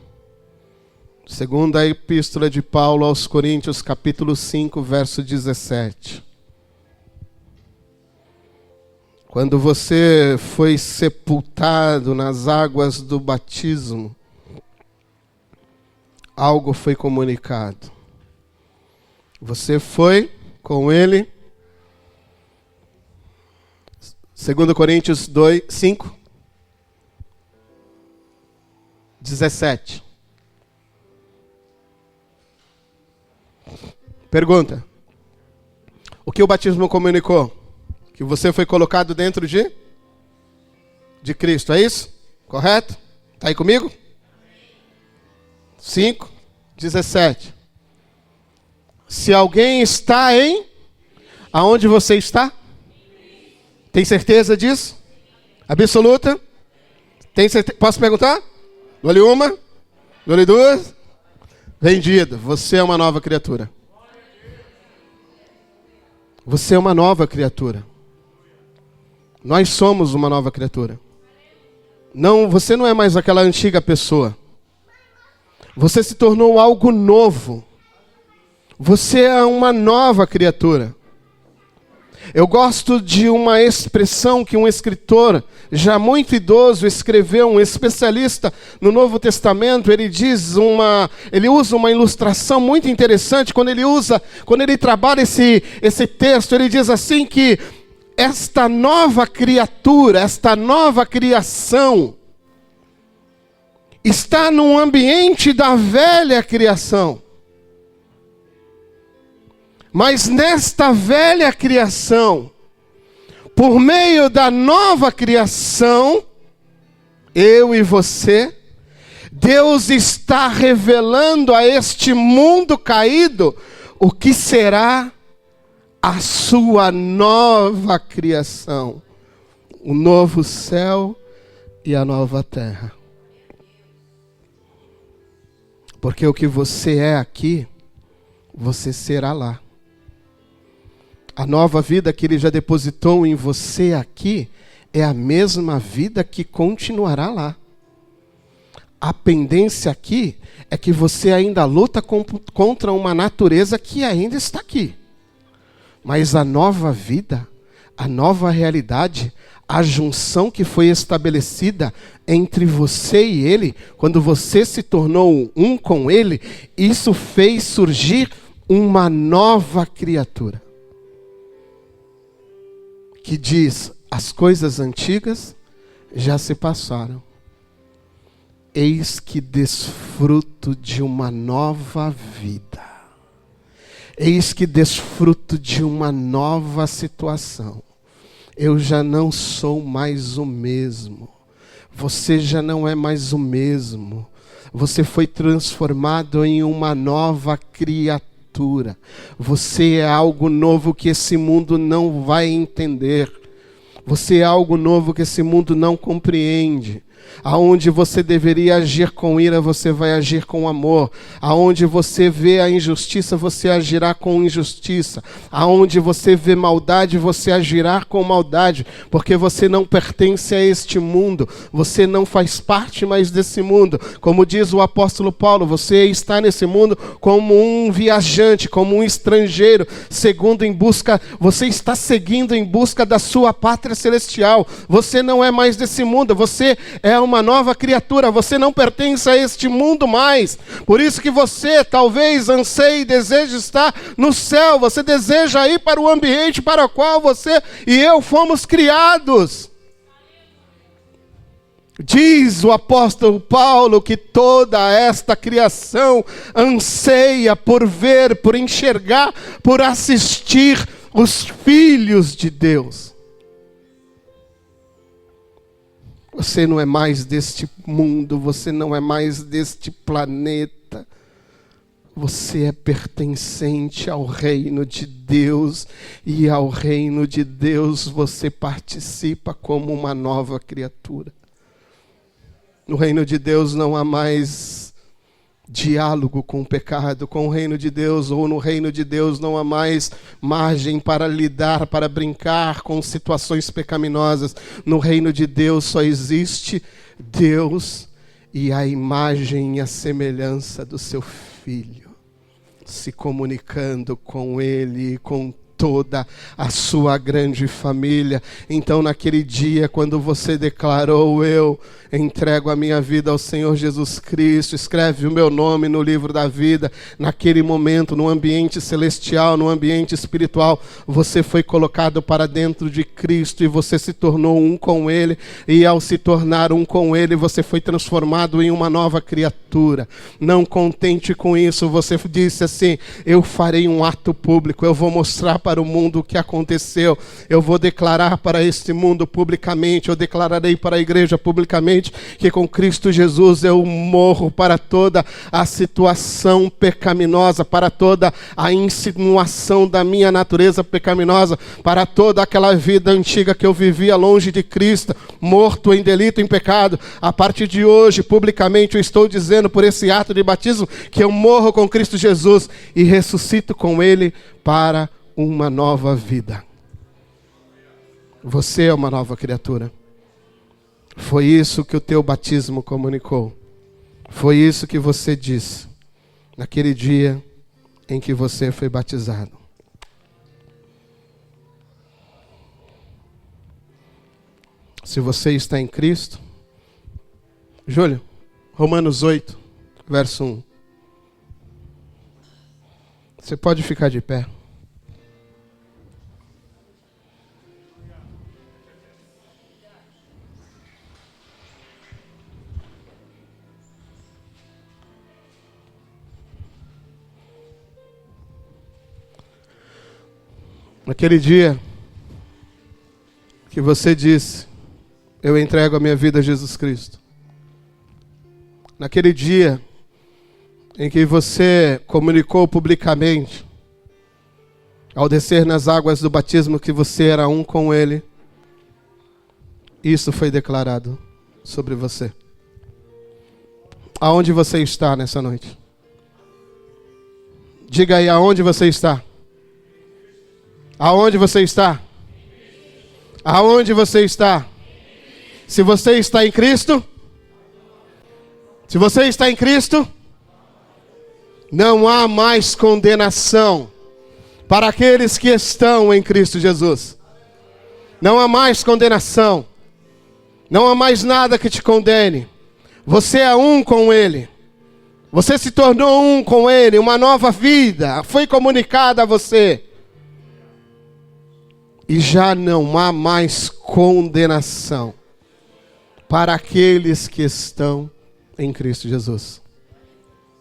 segunda epístola de Paulo aos Coríntios, capítulo 5, verso 17. Quando você foi sepultado nas águas do batismo, algo foi comunicado. Você foi com ele. 2 Coríntios 5, 17. Pergunta: o que o batismo comunicou? Que você foi colocado dentro de Cristo, é isso? Correto? Está aí comigo? 5, 17. Se alguém está aonde você está? Tem certeza disso? Absoluta? Tem certeza? Posso perguntar? Dou-lhe uma? Dou-lhe duas? Vendido. Você é uma nova criatura. Você é uma nova criatura. Nós somos uma nova criatura. Não, você não é mais aquela antiga pessoa. Você se tornou algo novo. Você é uma nova criatura. Eu gosto de uma expressão que um escritor, já muito idoso, escreveu, um especialista no Novo Testamento. Ele usa uma ilustração muito interessante quando ele trabalha esse texto. Ele diz assim que esta nova criatura, esta nova criação, está num ambiente da velha criação. Mas nesta velha criação, por meio da nova criação, eu e você, Deus está revelando a este mundo caído o que será a sua nova criação, o novo céu e a nova terra. Porque o que você é aqui, você será lá. A nova vida que Ele já depositou em você aqui é a mesma vida que continuará lá. A pendência aqui é que você ainda luta contra uma natureza que ainda está aqui. Mas a nova vida, a nova realidade, a junção que foi estabelecida entre você e Ele, quando você se tornou um com Ele, isso fez surgir uma nova criatura. Que diz: as coisas antigas já se passaram. eis que desfruto de uma nova vida. Eis que desfruto de uma nova situação. Eu já não sou mais o mesmo. Você já não é mais o mesmo. Você foi transformado em uma nova criatura. Você é algo novo que esse mundo não vai entender. Você é algo novo que esse mundo não compreende. Aonde você deveria agir com ira, você vai agir com amor. Aonde você vê a injustiça, você agirá com injustiça. Aonde você vê maldade, você agirá com maldade. Porque você não pertence a este mundo. Você não faz parte mais desse mundo. Como diz o apóstolo Paulo, você está nesse mundo como um viajante, como um estrangeiro, você está seguindo em busca da sua pátria celestial. Você não é mais desse mundo, você é uma nova criatura, você não pertence a este mundo mais. Por isso que você talvez anseie e deseje estar no céu. Você deseja ir para o ambiente para o qual você e eu fomos criados. Diz o apóstolo Paulo que toda esta criação anseia por ver, por enxergar, por assistir os filhos de Deus. Você não é mais deste mundo, você não é mais deste planeta. Você é pertencente ao reino de Deus, e ao reino de Deus você participa como uma nova criatura. No reino de Deus não há mais diálogo com o pecado. Com o reino de Deus, ou no reino de Deus, não há mais margem para lidar, para brincar com situações pecaminosas. No reino de Deus só existe Deus e a imagem e a semelhança do seu Filho, se comunicando com Ele e com toda a sua grande família. Então, naquele dia, quando você declarou: eu entrego a minha vida ao Senhor Jesus Cristo, escreve o meu nome no livro da vida, naquele momento, no ambiente celestial, no ambiente espiritual, você foi colocado para dentro de Cristo e você se tornou um com Ele, e ao se tornar um com Ele, você foi transformado em uma nova criatura. Não contente com isso, você disse assim: eu farei um ato público, eu vou mostrar para o mundo o que aconteceu, eu vou declarar para este mundo publicamente, eu declararei para a igreja publicamente que com Cristo Jesus eu morro para toda a situação pecaminosa, para toda a insinuação da minha natureza pecaminosa, para toda aquela vida antiga que eu vivia longe de Cristo, morto em delito, em pecado. A partir de hoje, publicamente, eu estou dizendo por esse ato de batismo que eu morro com Cristo Jesus e ressuscito com Ele para uma nova vida. Você é uma nova criatura. Foi isso que o teu batismo comunicou. Foi isso que você disse naquele dia em que você foi batizado. Se você está em Cristo, Júlio, Romanos 8, verso 1. Você pode ficar de pé. Naquele dia que você disse: eu entrego a minha vida a Jesus Cristo. Naquele dia em que você comunicou publicamente, ao descer nas águas do batismo, que você era um com Ele, isso foi declarado sobre você. Aonde você está nessa noite? Diga aí, aonde você está? Aonde você está? Aonde você está? Se você está em Cristo, se você está em Cristo, não há mais condenação para aqueles que estão em Cristo Jesus. Não há mais condenação. Não há mais nada que te condene. Você é um com Ele. Você se tornou um com Ele, uma nova vida foi comunicada a você. E já não há mais condenação para aqueles que estão em Cristo Jesus.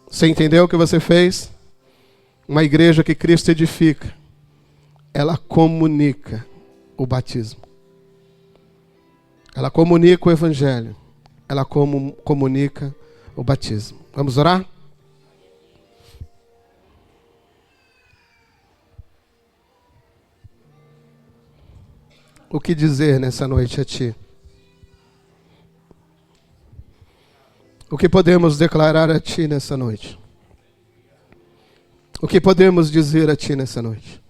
Você entendeu o que você fez? Uma igreja que Cristo edifica, ela comunica o batismo. Ela comunica o evangelho. Ela comunica o batismo. Vamos orar? O que dizer nessa noite a ti? O que podemos declarar a ti nessa noite? O que podemos dizer a ti nessa noite?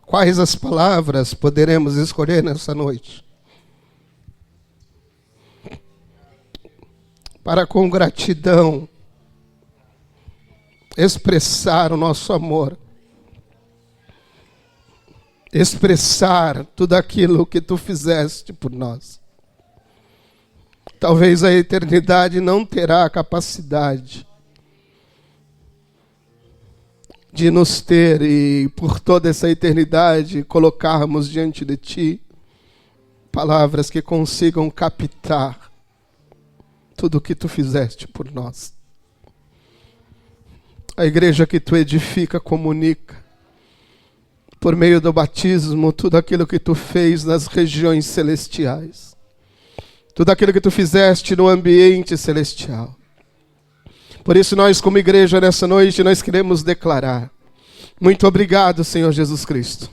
Quais as palavras poderemos escolher nessa noite? Para com gratidão expressar o nosso amor. Expressar tudo aquilo que tu fizeste por nós. Talvez a eternidade não terá a capacidade de nos ter e por toda essa eternidade colocarmos diante de ti palavras que consigam captar tudo o que tu fizeste por nós. A igreja que tu edifica comunica por meio do batismo tudo aquilo que tu fez nas regiões celestiais. Tudo aquilo que tu fizeste no ambiente celestial. Por isso nós como igreja nessa noite nós queremos declarar: muito obrigado, Senhor Jesus Cristo.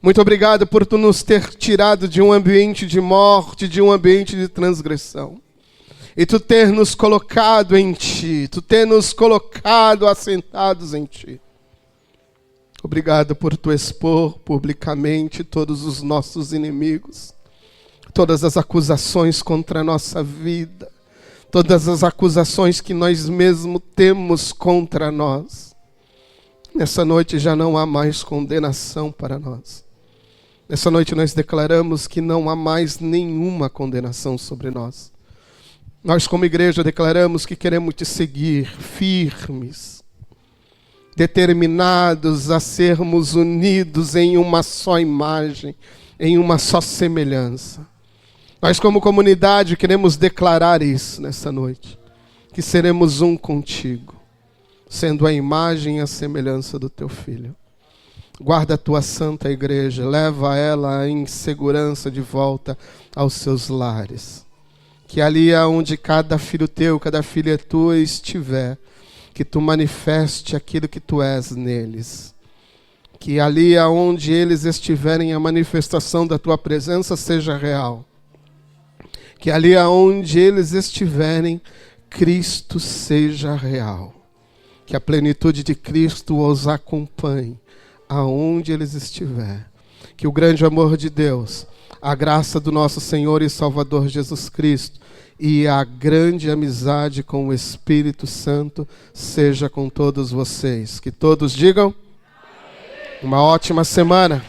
Muito obrigado por tu nos ter tirado de um ambiente de morte, de um ambiente de transgressão. E tu ter nos colocado em ti, tu ter nos colocado assentados em ti. Obrigado por tu expor publicamente todos os nossos inimigos, todas as acusações contra a nossa vida, todas as acusações que nós mesmos temos contra nós. Nessa noite já não há mais condenação para nós. Nessa noite nós declaramos que não há mais nenhuma condenação sobre nós. Nós como igreja declaramos que queremos te seguir firmes, determinados a sermos unidos em uma só imagem, em uma só semelhança. Nós como comunidade queremos declarar isso nessa noite, que seremos um contigo, sendo a imagem e a semelhança do teu Filho. Guarda a tua santa igreja, leva ela em segurança de volta aos seus lares. Que ali onde cada filho teu, cada filha tua estiver, que tu manifeste aquilo que tu és neles. Que ali onde eles estiverem, a manifestação da tua presença seja real. Que ali onde eles estiverem, Cristo seja real. Que a plenitude de Cristo os acompanhe aonde eles estiverem. Que o grande amor de Deus, a graça do nosso Senhor e Salvador Jesus Cristo e a grande amizade com o Espírito Santo seja com todos vocês. Que todos digam: uma ótima semana.